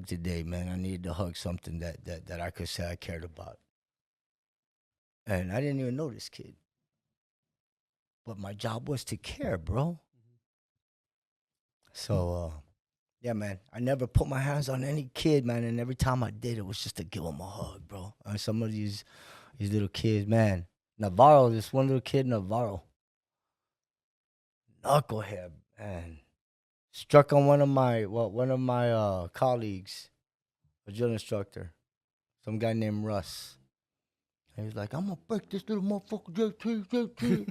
today, man. I needed to hug something that I could say I cared about." And I didn't even know this kid. But my job was to care, bro. So, yeah, man. I never put my hands on any kid, man. And every time I did, it was just to give him a hug, bro. And some of these little kids, man. Navarro, this one little kid, Navarro. Knucklehead, man. Struck on one of my colleagues, a drill instructor, some guy named Russ. And he's like, "I'm gonna break this little motherfucker, JT.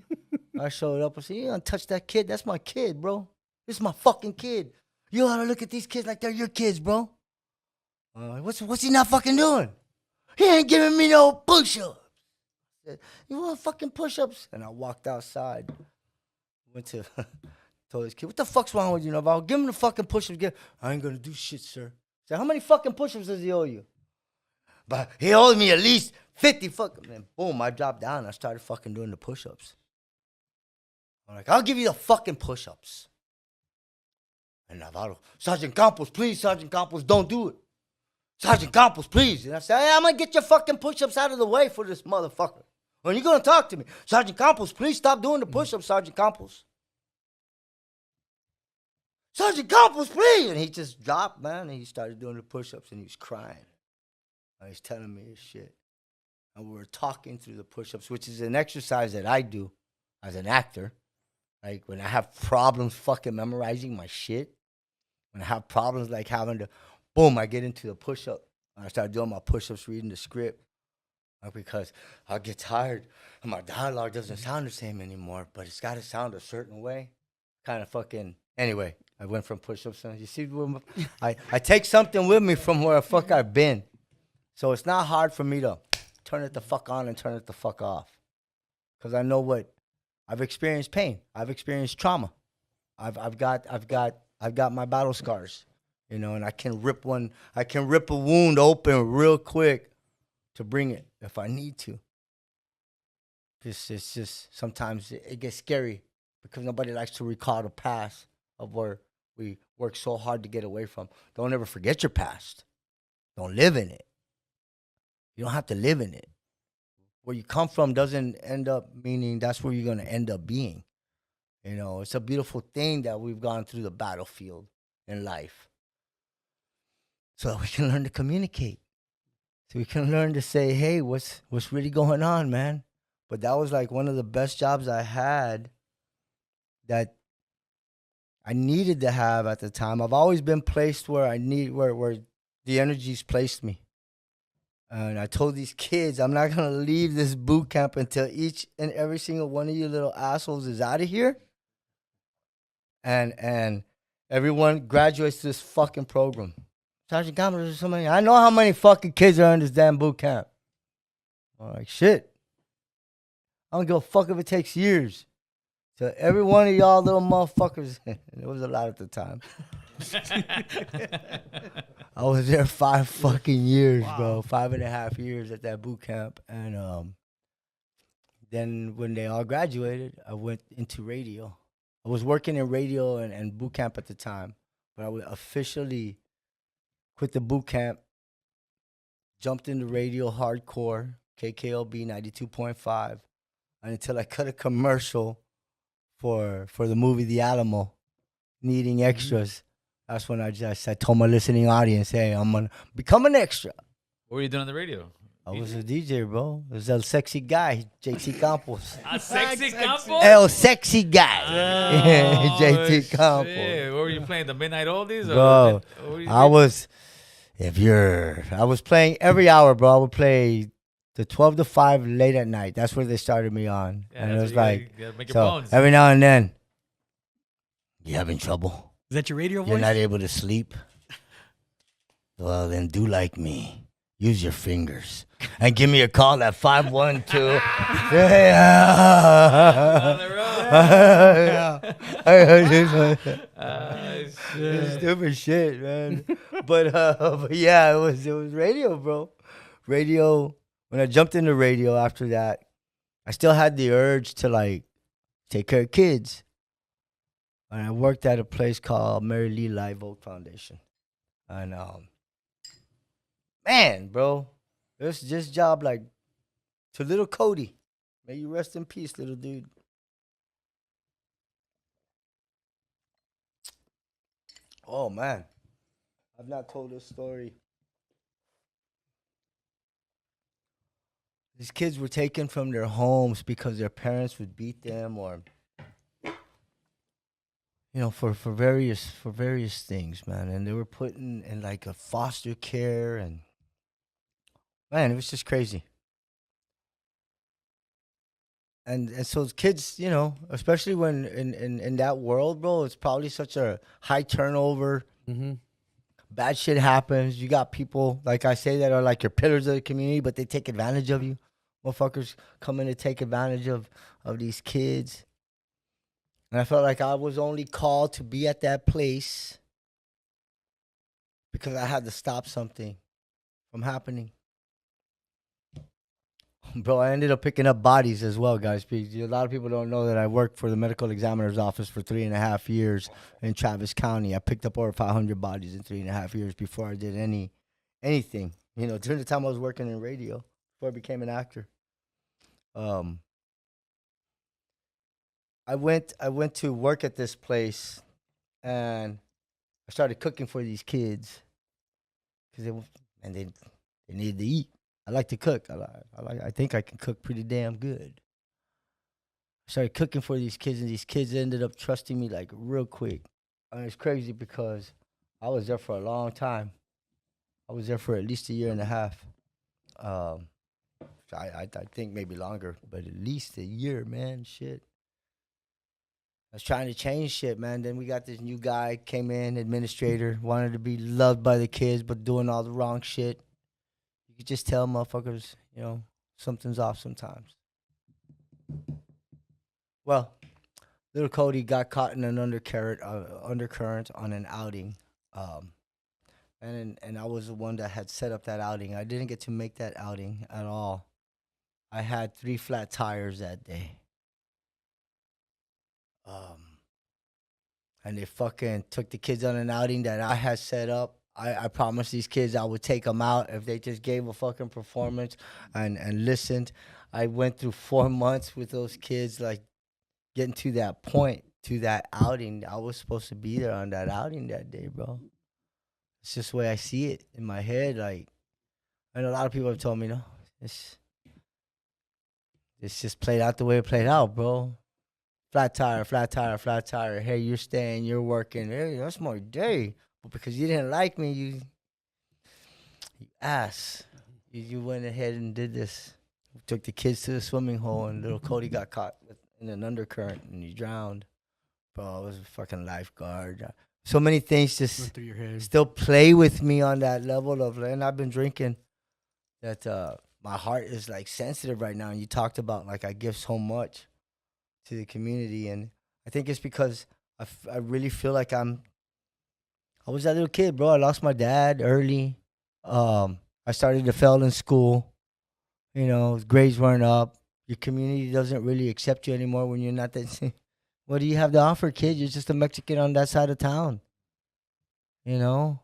I showed up. I said, "You don't touch that kid. That's my kid, bro. This is my fucking kid. You ought to look at these kids like they're your kids, bro." What's he not fucking doing? "He ain't giving me no push-ups." I said, "You want fucking push-ups?" And I walked outside. Went to told this kid, "What the fuck's wrong with you, Navarro? Give him the fucking push-ups." "I ain't gonna do shit, sir." I said, "How many fucking push-ups does he owe you?" "But he owed me at least 50 fucking." And boom, I dropped down and I started fucking doing the push-ups. I'm like, "I'll give you the fucking push-ups." And Navarro, "Sergeant Campos, please, Sergeant Campos, don't do it. Sergeant Campos, please." And I said, "Hey, I'm gonna get your fucking push-ups out of the way for this motherfucker. When you gonna talk to me? Sergeant Campos, please stop doing the push-ups, Sergeant Campos. Sergeant Campos, please." And he just dropped, man, and he started doing the push-ups and he was crying. And he's telling me his shit. And we were talking through the push-ups, which is an exercise that I do as an actor. Like when I have problems fucking memorizing my shit, when I have problems like having to, boom, I get into the push-up. And I start doing my push-ups, reading the script. Because I'll get tired and my dialogue doesn't sound the same anymore, but it's got to sound a certain way. Kind of fucking, anyway, I went from push-ups. You see, I take something with me from where the fuck I've been. So it's not hard for me to turn it the fuck on and turn it the fuck off. Because I know what, I've experienced pain. I've experienced trauma. I've got my battle scars, you know, and I can rip a wound open real quick to bring it if I need to. It's just sometimes it gets scary because nobody likes to recall the past of where we worked so hard to get away from. Don't ever forget your past. Don't live in it. You don't have to live in it. Where you come from doesn't end up meaning that's where you're going to end up being. You know, it's a beautiful thing that we've gone through the battlefield in life. So that we can learn to communicate. So we can learn to say, hey, what's really going on, man? But that was like one of the best jobs I had that I needed to have at the time. I've always been placed where where the energy's placed me. And I told these kids, I'm not going to leave this boot camp until each and every single one of you little assholes is out of here. And everyone graduates to this fucking program. Sergeant Campos, there's so many. I know how many fucking kids are in this damn boot camp. I'm like, shit. I don't give a fuck if it takes years. So every one of y'all little motherfuckers, it was a lot at the time. I was there 5 fucking years, bro. 5.5 years at that boot camp. And then when they all graduated, I went into radio. I was working in radio and boot camp at the time. But I would officially quit the boot camp, jumped into radio hardcore, KKLB 92.5, until I cut a commercial for the movie The Alamo, needing extras. That's when I told my listening audience, hey, I'm going to become an extra. What were you doing on the radio? I was a DJ, bro. I was a sexy guy, JT Campos. A sexy Campos? El sexy guy, JT Campos. Shit. What were you playing? The Midnight Oldies? Bro, I was playing every hour, bro. I would play the 12 to 5 late at night. That's where they started me on. Yeah, and it was you like, gotta make your so bones. every now and then, you having trouble? Is that your radio voice? You're not able to sleep? Well, then do like me. Use your fingers. And give me a call at 512. Stupid shit, man. But yeah, it was radio, bro. Radio. When I jumped into radio after that, I still had the urge to like take care of kids. And I worked at a place called Mary Lee Live Oak Foundation. And man, bro, this job like to little Cody. May you rest in peace, little dude. Oh man, I've not told this story. These kids were taken from their homes because their parents would beat them, or for various things, man. And they were put in like a foster care, and man, it was just crazy. And so kids, especially when in that world, bro, it's probably such a high turnover. Mm-hmm. Bad shit happens. You got people, like I say, that are like your pillars of the community, but they take advantage of you. Motherfuckers come in to take advantage of these kids. And I felt like I was only called to be at that place because I had to stop something from happening. Bro, I ended up picking up bodies as well, guys. A lot of people don't know that I worked for the medical examiner's office for 3.5 years in Travis County. I picked up over 500 bodies in 3.5 years before I did anything. During the time I was working in radio, before I became an actor. I went to work at this place, and I started cooking for these kids because they needed to eat. I like to cook. I think I can cook pretty damn good. I started cooking for these kids, and these kids ended up trusting me like real quick. And it's crazy because I was there for a long time. I was there for at least 1.5 years. I think maybe longer, but at least a year, man. Shit. I was trying to change shit, man. Then we got this new guy, came in, administrator, wanted to be loved by the kids, but doing all the wrong shit. You could just tell motherfuckers, something's off sometimes. Well, little Cody got caught in an undercurrent on an outing. And I was the one that had set up that outing. I didn't get to make that outing at all. I had 3 flat tires that day. And they fucking took the kids on an outing that I had set up. I promised these kids I would take them out if they just gave a fucking performance and listened. I went through 4 months with those kids, like getting to that point, to that outing. I was supposed to be there on that outing that day, bro. It's just the way I see it in my head. Like, and a lot of people have told me, no, it's just played out the way it played out, bro. Flat tire, flat tire, flat tire. Hey, you're staying, you're working. Hey, that's my day. But because you didn't like me, you ass. You went ahead and did this. Took the kids to the swimming hole, and little Cody got caught in an undercurrent, and he drowned. Bro, I was a fucking lifeguard. So many things just Went through your head. still play with me on that level of, and I've been drinking, that my heart is like sensitive right now. And you talked about like I give so much to the community, and I think it's because I really feel like I was that little kid, bro. I lost my dad early. I started to fail in school. You know, grades weren't up. Your community doesn't really accept you anymore when you're not that. What do you have to offer, kid? You're just a Mexican on that side of town. You know?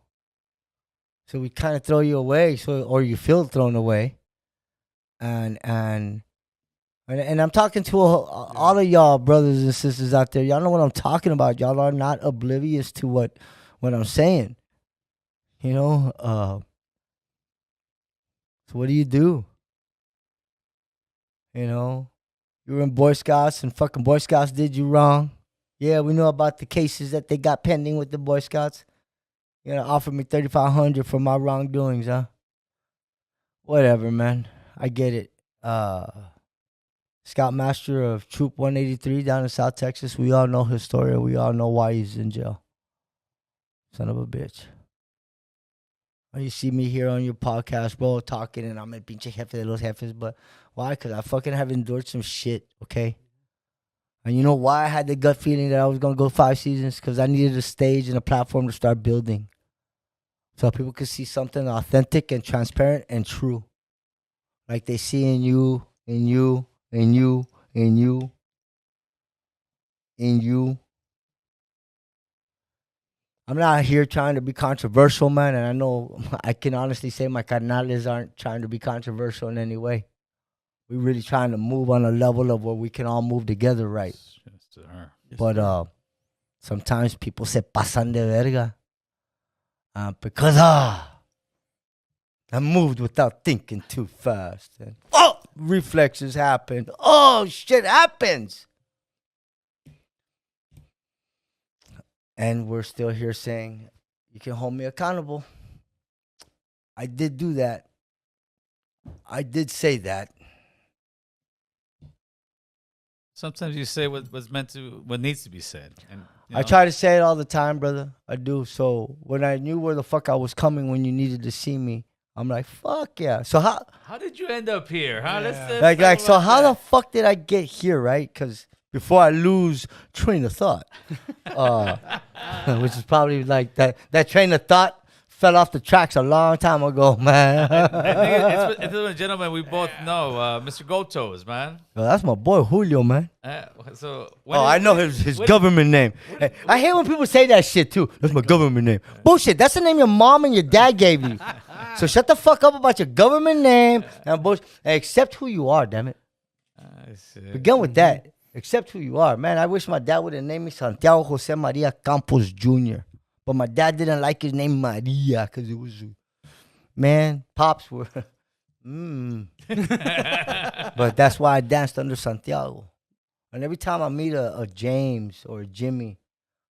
So we kind of throw you away, or you feel thrown away. And I'm talking to all of y'all brothers and sisters out there. Y'all know what I'm talking about. Y'all are not oblivious to what I'm saying. You know? So what do? You know? You were in Boy Scouts and fucking Boy Scouts did you wrong. Yeah, we know about the cases that they got pending with the Boy Scouts. You know, offered me $3,500 for my wrongdoings, huh? Whatever, man. I get it. Scoutmaster of Troop 183 down in South Texas. We all know his story. We all know why he's in jail. Son of a bitch. You see me here on your podcast, bro, talking, and I'm a pinche jefe de los jefes, but why? Because I fucking have endured some shit, okay? And you know why I had the gut feeling that I was going to go 5 seasons? Because I needed a stage and a platform to start building. So people could see something authentic and transparent and true. Like they see in you, in you, in you, in you, in you. I'm not here trying to be controversial, man, and I know I can honestly say my carnales aren't trying to be controversial in any way. We're really trying to move on a level of where we can all move together, right? Yes, sir. But sometimes people se pasan de verga because I moved without thinking too fast. And, reflexes happen. Oh, shit happens. And we're still here saying, you can hold me accountable. I did do that. I did say that. Sometimes you say what needs to be said. And I try to say it all the time, brother. I do. So when I knew where the fuck I was coming when you needed to see me, I'm like, fuck yeah. So how did you end up here? Huh? Yeah. Let's so how the fuck did I get here, right? Because before I lose train of thought, which is probably like that train of thought fell off the tracks a long time ago, man. I think it's a gentleman we both know, Mr. Gotos, man. Well, that's my boy Julio, man. I know his government name. Hey, I hate when people say that shit too. That's my government name. Bullshit. That's the name your mom and your dad gave you. So shut the fuck up about your government name and bullshit. Hey, accept who you are, damn it. Begin with that. Accept who you are, man. I wish my dad would have named me Santiago Jose Maria Campos Jr. But my dad didn't like his name Maria because it was, man, pops were, But that's why I danced under Santiago. And every time I meet a James or a Jimmy,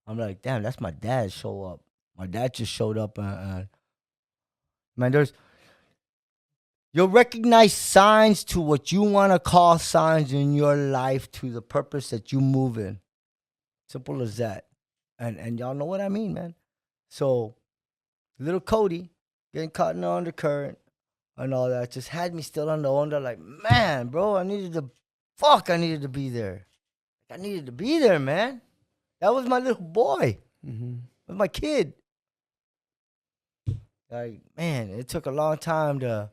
I'm like, damn, that's my dad show up. My dad just showed up. Man, you'll recognize signs to what you want to call signs in your life to the purpose that you move in. Simple as that. And y'all know what I mean, man. So, little Cody getting caught in the undercurrent and all that just had me still on the onda like, man, bro, I needed to be there. I needed to be there, man. That was my little boy. Mm-hmm. That was my kid. Like, man, it took a long time to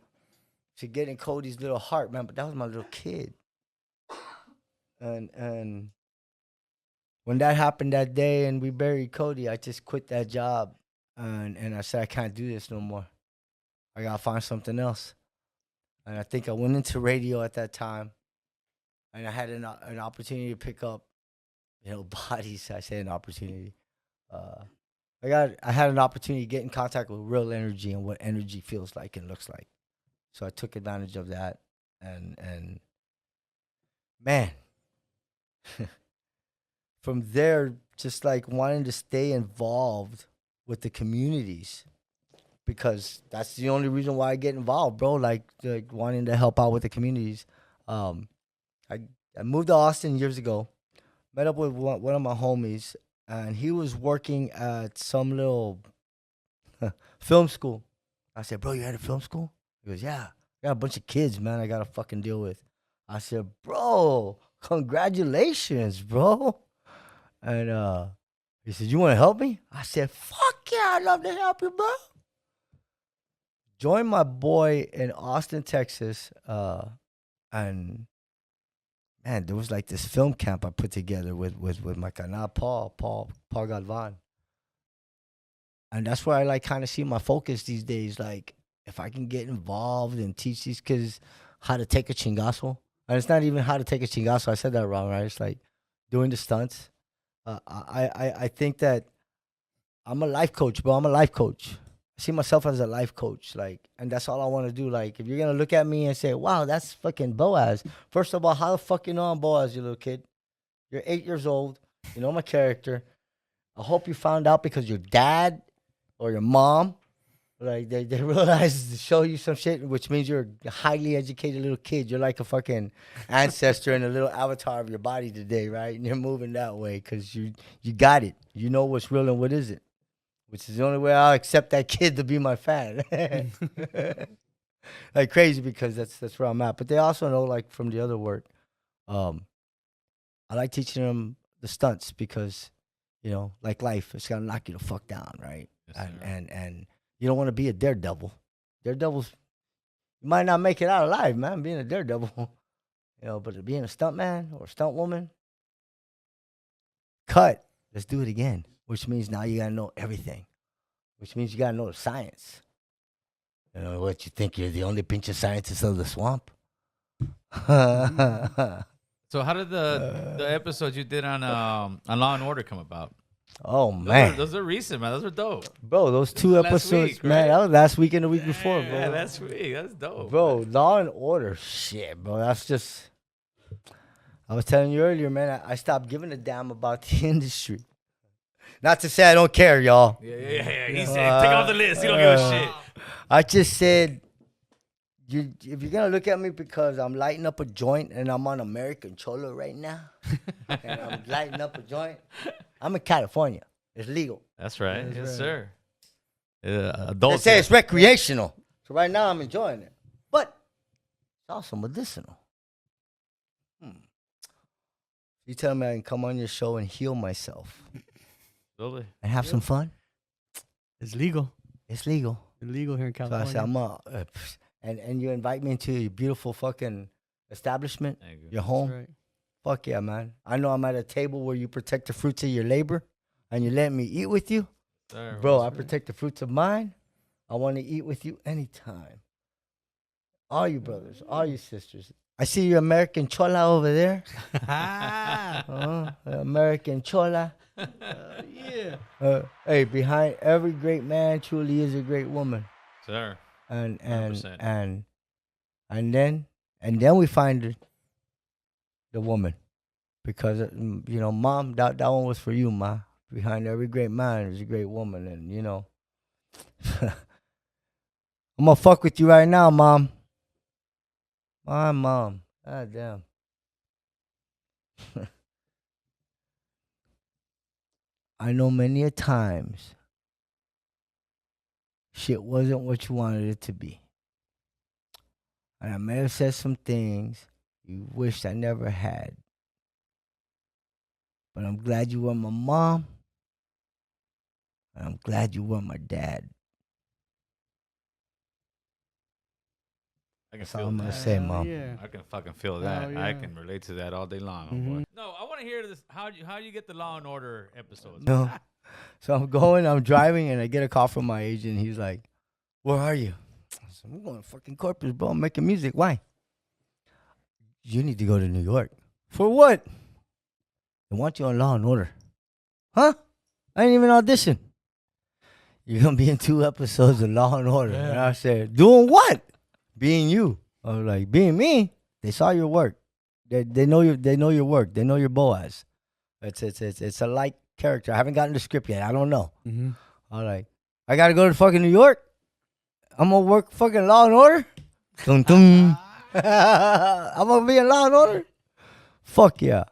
get in Cody's little heart, man, but that was my little kid. And when that happened that day and we buried Cody, I just quit that job. and I said I can't do this no more. I gotta find something else. And I think I went into radio at that time, and I had an opportunity to pick up, bodies. I say an opportunity. I had an opportunity to get in contact with real energy and what energy feels like and looks like. So I took advantage of that, and man, from there, just like wanting to stay involved with the communities, because that's the only reason why I get involved, bro. Like wanting to help out with the communities. I moved to Austin years ago, met up with one of my homies, and he was working at some little film school. I said, bro, you had a film school? He goes, yeah. I got a bunch of kids, man, I got to fucking deal with. I said, bro, congratulations, bro. And he said, you want to help me? I said, fuck yeah, I'd love to help you, bro. Joined my boy in Austin, Texas, and man, there was like this film camp I put together with my canal Paul Galvan. And that's where I like kind of see my focus these days. Like, if I can get involved and teach these kids how to take a chingazo. And it's not even how to take a chingazo. I said that wrong, right? It's like doing the stunts. I think that I'm a life coach, bro. I'm a life coach. I see myself as a life coach, like, and that's all I want to do. Like, if you're gonna look at me and say, "Wow, that's fucking BOAZ," first of all, how the fuck you know I'm BOAZ, you little kid? You're 8 years old. You know my character. I hope you found out because your dad or your mom, like, they realized to show you some shit, which means you're a highly educated little kid. You're like a fucking ancestor in a little avatar of your body today, right? And you're moving that way because you got it. You know what's real and what isn't. Which is the only way I'll accept that kid to be my fan. Like crazy, because that's where I'm at. But they also know, like, from the other work, I like teaching them the stunts because, like life, it's gotta knock you the fuck down, right? Yes, and you don't want to be a daredevil. Daredevils, you might not make it out alive, man, being a daredevil. But being a stunt man or a stunt woman, cut. Let's do it again. Which means now you gotta know everything. Which means you gotta know the science. What, you think you're the only pinche scientist of the swamp? So how did the episodes you did on Law and Order come about? Oh man, Those are recent, man. Those are dope. Bro, those two Last episodes, week, man, right? that was last week and the week before, bro. Yeah, last week. That's dope. Bro, Law and Order, shit, bro. That's just. I was telling you earlier, man. I stopped giving a damn about the industry. Not to say I don't care, y'all. Yeah. He said, take off the list. You don't give a shit. I just said, if you're gonna look at me because I'm lighting up a joint and I'm on American Cholo right now, and I'm lighting up a joint, I'm in California. It's legal. That's right. That's Yes, right. sir. They Adults. say it's recreational. So right now I'm enjoying it. But it's also medicinal. You tell me I can come on your show and heal myself Absolutely. and have some fun? It's legal. It's legal. It's legal here in So I California. said, and you invite me into your beautiful fucking establishment, Thank you. your home. That's right. Fuck yeah, man. I know I'm at a table where you protect the fruits of your labor and you let me eat with you. Sir, Bro, I protect the fruits of mine. I want to eat with you anytime. All you brothers, all you sisters. I see your American Chola over there. American Chola. Yeah. Hey, behind every great man truly is a great woman. Sir. And 100%. then we find the woman. Because Mom, that one was for you, Ma. Behind every great man is a great woman, and I'm gonna fuck with you right now, Mom. My mom. God damn. I know many a times shit wasn't what you wanted it to be. And I may have said some things you wished I never had. But I'm glad you were my mom. And I'm glad you were my dad. I can That's all feel I'm gonna that. say, Mom. Yeah. I can fucking feel that. Oh, I yeah. can relate to that all day long. Mhm. Boy. No, I want want to hear this. How you get the Law and Order episodes? No. So I'm driving, and I get a call from my agent. He's like, "Where are you?" I said, "I'm going to fucking Corpus, bro. I'm making music. Why?" "You need to go to New York." "For what?" "They want you on Law and Order." "Huh? I didn't even audition." "You're gonna be in 2 episodes of Law and Order." And I said, "Doing what?" "Being you." I was like, "Being me?" They saw your work. They know your work. They know your BOAZ. It's a like character. I haven't gotten the script yet. I don't know. Mm-hmm. I was like, "I gotta go to fucking New York. I'm gonna work fucking Law and Order." Dum, dum. I'm gonna be in Law and Order. Fuck yeah.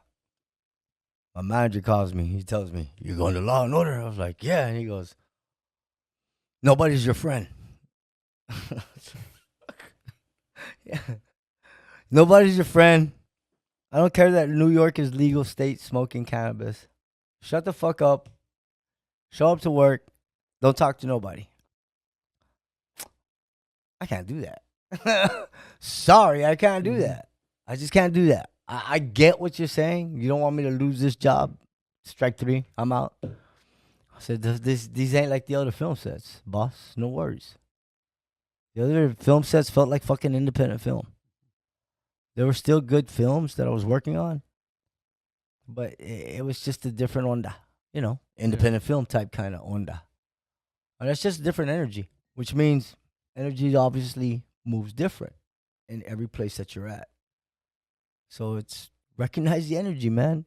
My manager calls me. He tells me, "You're going to Law and Order?" I was like, "Yeah." And he goes, "Nobody's your friend." Yeah. Nobody's your friend. I don't care that New York is legal state smoking cannabis. Shut the fuck up. Show up to work. Don't talk to nobody. I can't do that. Sorry, I can't do that. I just can't do that. I get what you're saying. You don't want me to lose this job. Strike 3. I'm out. I said, these ain't like the other film sets, boss. No worries. The other film sets felt like fucking independent film. There were still good films that I was working on, but it was just a different onda, independent film type kind of onda. And that's just a different energy, which means energy obviously moves different in every place that you're at. So it's recognize the energy, man.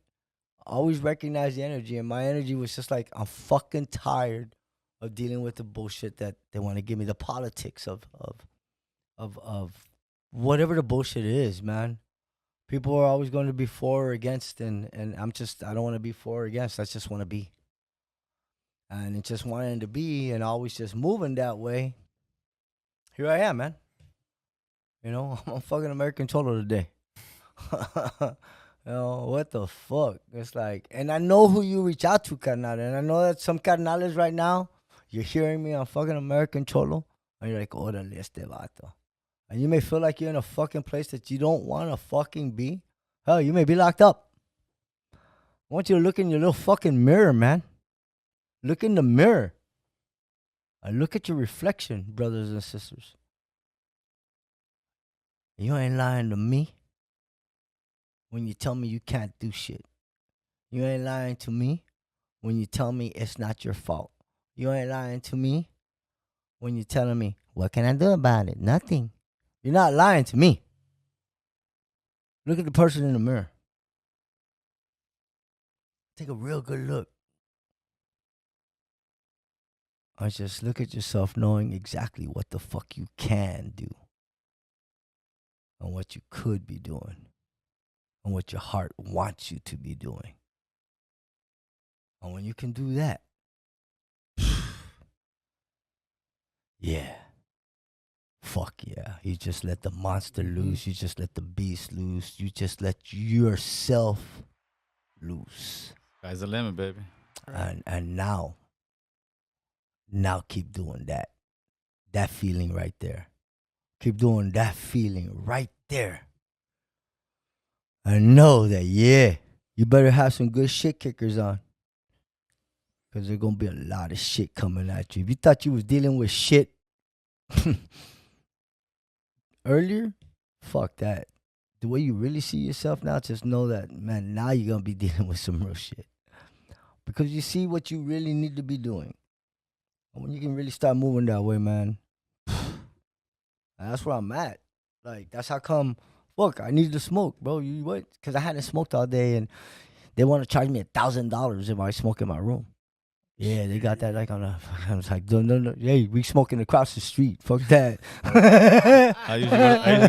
Always recognize the energy. And my energy was just like, I'm fucking tired of dealing with the bullshit that they want to give me, the politics of whatever the bullshit is, man. People are always going to be for or against, and I don't want to be for or against. I just want to be. And it's just wanting to be and always just moving that way. Here I am, man. I'm a fucking American Cholo today. What the fuck? It's like, and I know who you reach out to, carnal. And I know that some carnales right now, you're hearing me on fucking American Cholo, and you're like, órale este vato. And you may feel like you're in a fucking place that you don't want to fucking be. Hell, you may be locked up. I want you to look in your little fucking mirror, man. Look in the mirror. And look at your reflection, brothers and sisters. You ain't lying to me when you tell me you can't do shit. You ain't lying to me when you tell me it's not your fault. You ain't lying to me when you're telling me, what can I do about it? Nothing. You're not lying to me. Look at the person in the mirror. Take a real good look. Or just look at yourself knowing exactly what the fuck you can do. And what you could be doing. And what your heart wants you to be doing. And when you can do that, yeah. Fuck yeah. You just let the monster loose. You just let the beast loose. You just let yourself loose. Sky's the limit, baby. And now keep doing that. That feeling right there. Keep doing that feeling right there. And know that, yeah, you better have some good shit kickers on. Because there's going to be a lot of shit coming at you. If you thought you was dealing with shit earlier, fuck that. The way you really see yourself now, just know that, man, now you're going to be dealing with some real shit. Because you see what you really need to be doing. And when you can really start moving that way, man, that's where I'm at. Like, that's how come, fuck, I needed to smoke, bro. You what? Because I hadn't smoked all day, and they want to charge me $1,000 if I smoke in my room. Yeah, they got that like on a. I was like, no. Hey, we smoking across the street. Fuck that. I usually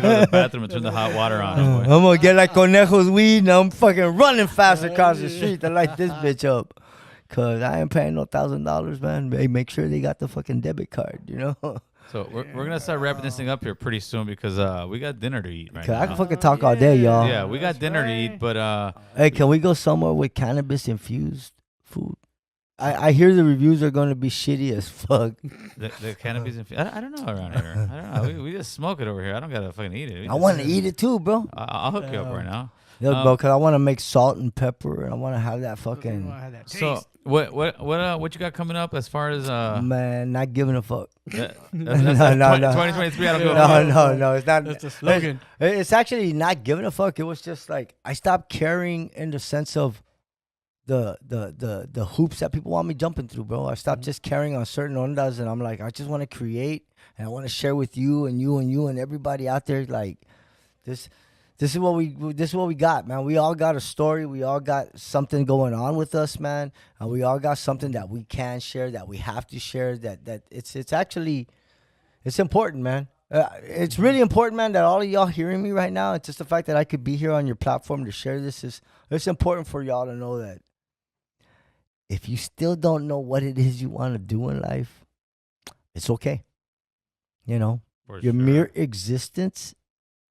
go to the bathroom and turn the hot water on. I'm gonna get like Conejo's weed, and I'm fucking running fast across the street to light this bitch up. Cause I ain't paying no $1,000, man. Hey, make sure they got the fucking debit card, So we're gonna start wrapping this thing up here pretty soon because we got dinner to eat right now. I can fucking talk all day, y'all. Yeah, we got dinner to eat, but Hey, can we go somewhere with cannabis infused food? I hear the reviews are going to be shitty as fuck. The cannabis infused. I don't know around here. I don't know. We just smoke it over here. I don't gotta fucking eat it. I want to eat it too, bro. I'll hook you up right now. Look, bro, because I want to make salt and pepper, and I want to have that I fucking had that So taste. what you got coming up as far as man, not giving a fuck. that's No, 2023. I don't give a fuck. No, it's not. That's the slogan. It's actually not giving a fuck. It was just like I stopped caring in the sense of the hoops that people want me jumping through, bro. I stopped just caring on certain ondas, and I'm like, I just want to create, and I want to share with you and you and you and everybody out there. Like this is what we got, man. We all got a story. We all got something going on with us, man, and we all got something that we can share, that we have to share. That it's actually it's important, man. It's really important, man, that all of y'all hearing me right now. It's just the fact that I could be here on your platform to share this it's important for y'all to know that if you still don't know what it is you want to do in life, it's okay. You know, For your sure. mere existence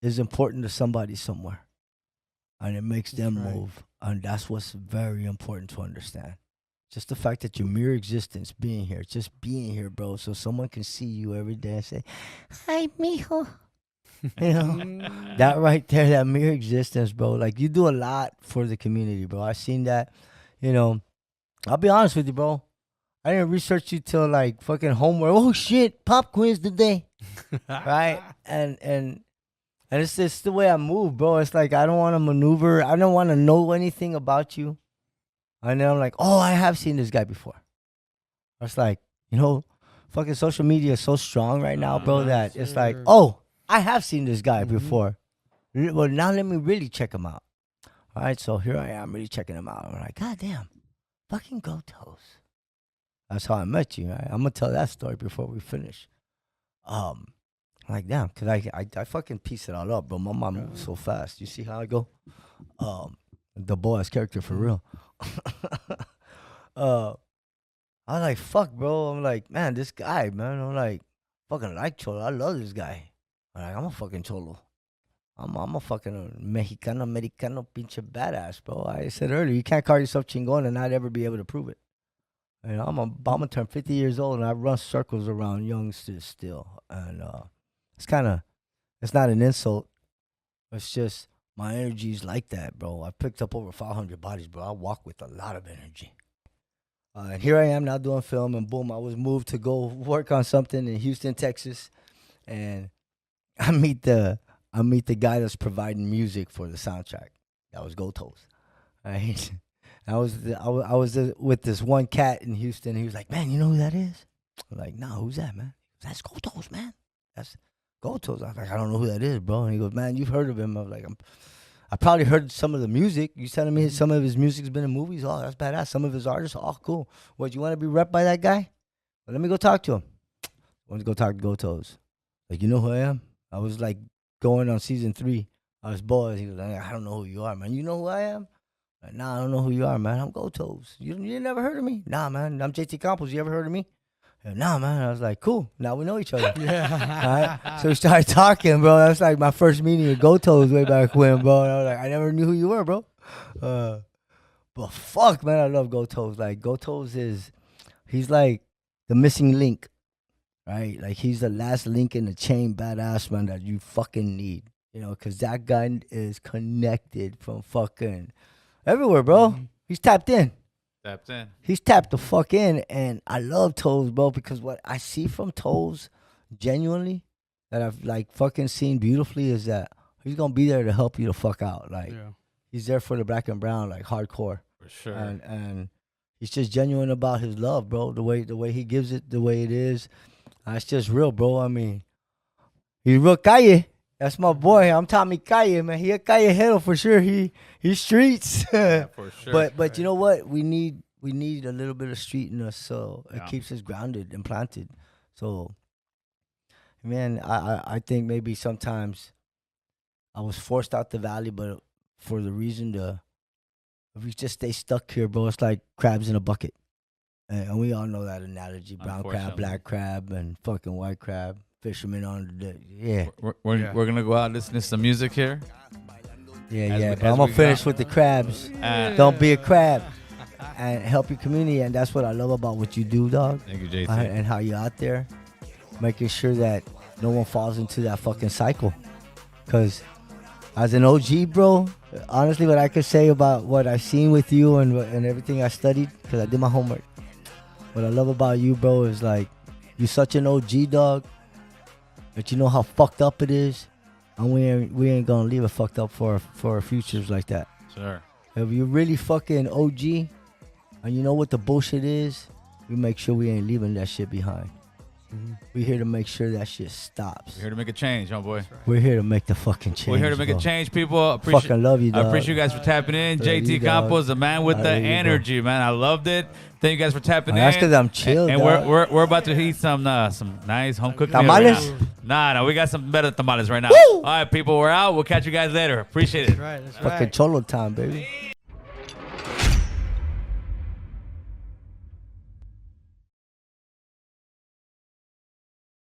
is important to somebody somewhere, and it makes them right. move, and that's what's very important to understand. Just the fact that your mere existence, being here, bro, so someone can see you every day and say, "Hi, mijo." You know, that right there, that mere existence, bro. Like, you do a lot for the community, bro. I seen that. You know, I'll be honest with you, bro. I didn't research you till like fucking homework. Oh shit, pop quiz today, right? And it's just the way I move, bro. It's like I don't want to maneuver. I don't want to know anything about you. And then I'm like, oh, I have seen this guy before. It's like, you know, fucking social media is so strong right now, bro, that it's like, oh, I have seen this guy before. Well, now let me really check him out. All right, so here I am really checking him out. I'm like, God damn, fucking go toes. That's how I met you. Right? I'm going to tell that story before we finish. I'm like, damn, because I fucking piece it all up, bro. My mom moves so fast. You see how I go? The BOAZ character for real. I was like, fuck, bro. I'm like, man, this guy, man. I'm like, fucking like Cholo. I love this guy. I'm a fucking Cholo. I'm a fucking Mexicano, Americano, pinche badass, bro. I said earlier, you can't call yourself chingon and not ever be able to prove it. You know, I'm gonna turn 50 years old and I run circles around youngsters still. And it's not an insult. It's just my energy's like that, bro. I picked up over 500 bodies, bro. I walk with a lot of energy. And here I am now doing film, and boom, I was moved to go work on something in Houston, Texas. And I meet the guy that's providing music for the soundtrack. That was Go Toes. Right? I was with this one cat in Houston. He was like, man, you know who that is? I'm like, no, who's that, man? That's Go Toes, man. That's Go Toes. I was like, I don't know who that is, bro. And he goes, man, you've heard of him. I was like, I probably heard some of the music. You telling me some of his music's been in movies? Oh, that's badass. Some of his artists, oh, cool. What, you want to be repped by that guy? Well, let me go talk to him. I went to go talk to Go Toes. Like, you know who I am? I was like going on season 3. I was BOAZ. He was like, I don't know who you are, man. You know who I am? Like, nah, I don't know who you are, man. I'm Go Toes. You never heard of me? Nah, man. I'm JT Campos. You ever heard of me? Nah, man. I was like, cool. Now we know each other. Yeah. All right? So we started talking, bro. That's like my first meeting with Go Toes way back when, bro. And I was like, I never knew who you were, bro. But fuck, man, I love Go Toes. Like, Go Toes he's like the missing link, right? Like, he's the last link in the chain, badass, man, that you fucking need. You know, because that guy is connected from fucking everywhere, bro. He's tapped in. Tapped in. He's tapped the fuck in, and I love Toes, bro, because what I see from Toes, genuinely, that I've like fucking seen beautifully, is that he's gonna be there to help you the fuck out. Like, he's there for the black and brown, like hardcore, For sure. and he's just genuine about his love, bro. The way he gives it, the way it is, it's just real, bro. I mean, he's real calle. That's my boy. I'm Tommy Calle, man. He a callejero for sure. He's streets. Yeah, for sure. But you know what? We need a little bit of street in us, so it keeps us grounded and planted. So, man, I think maybe sometimes I was forced out the valley, but for the reason if we just stay stuck here, bro, it's like crabs in a bucket. And we all know that analogy: brown crab, black crab, and fucking white crab. Fishermen on the We're gonna go out and listen to some music here. But I'm gonna finish with the crabs. Don't be a crab. and help your community. And that's what I love about what you do, dog. Thank you, JT. And how you out there making sure that no one falls into that fucking cycle. Because as an OG, bro, honestly, what I could say about what I've seen with you and everything I studied, because I did my homework. What I love about you, bro, is like you're such an OG, dog, that you know how fucked up it is, and we ain't gonna leave it fucked up for our futures like that. Sure. If you're really fucking OG, and you know what the bullshit is, we make sure we ain't leaving that shit behind. We're here to make sure that shit stops. We're here to make a change, homeboy. We're here to make the fucking change. We're here to make bro. a change, people. Fucking love you, I dog. appreciate you guys for tapping in. Love you, JT dog. Campos, the man with I the love you, bro. energy, man. I loved it. Thank you guys for tapping in. That's because I'm chill, And dog. we're about to eat some nice home cooked Tamales? Nah, we got some better tamales right now. All right, people, we're out. We'll catch you guys later. Appreciate it. That's right. That's Fucking right. cholo time, baby.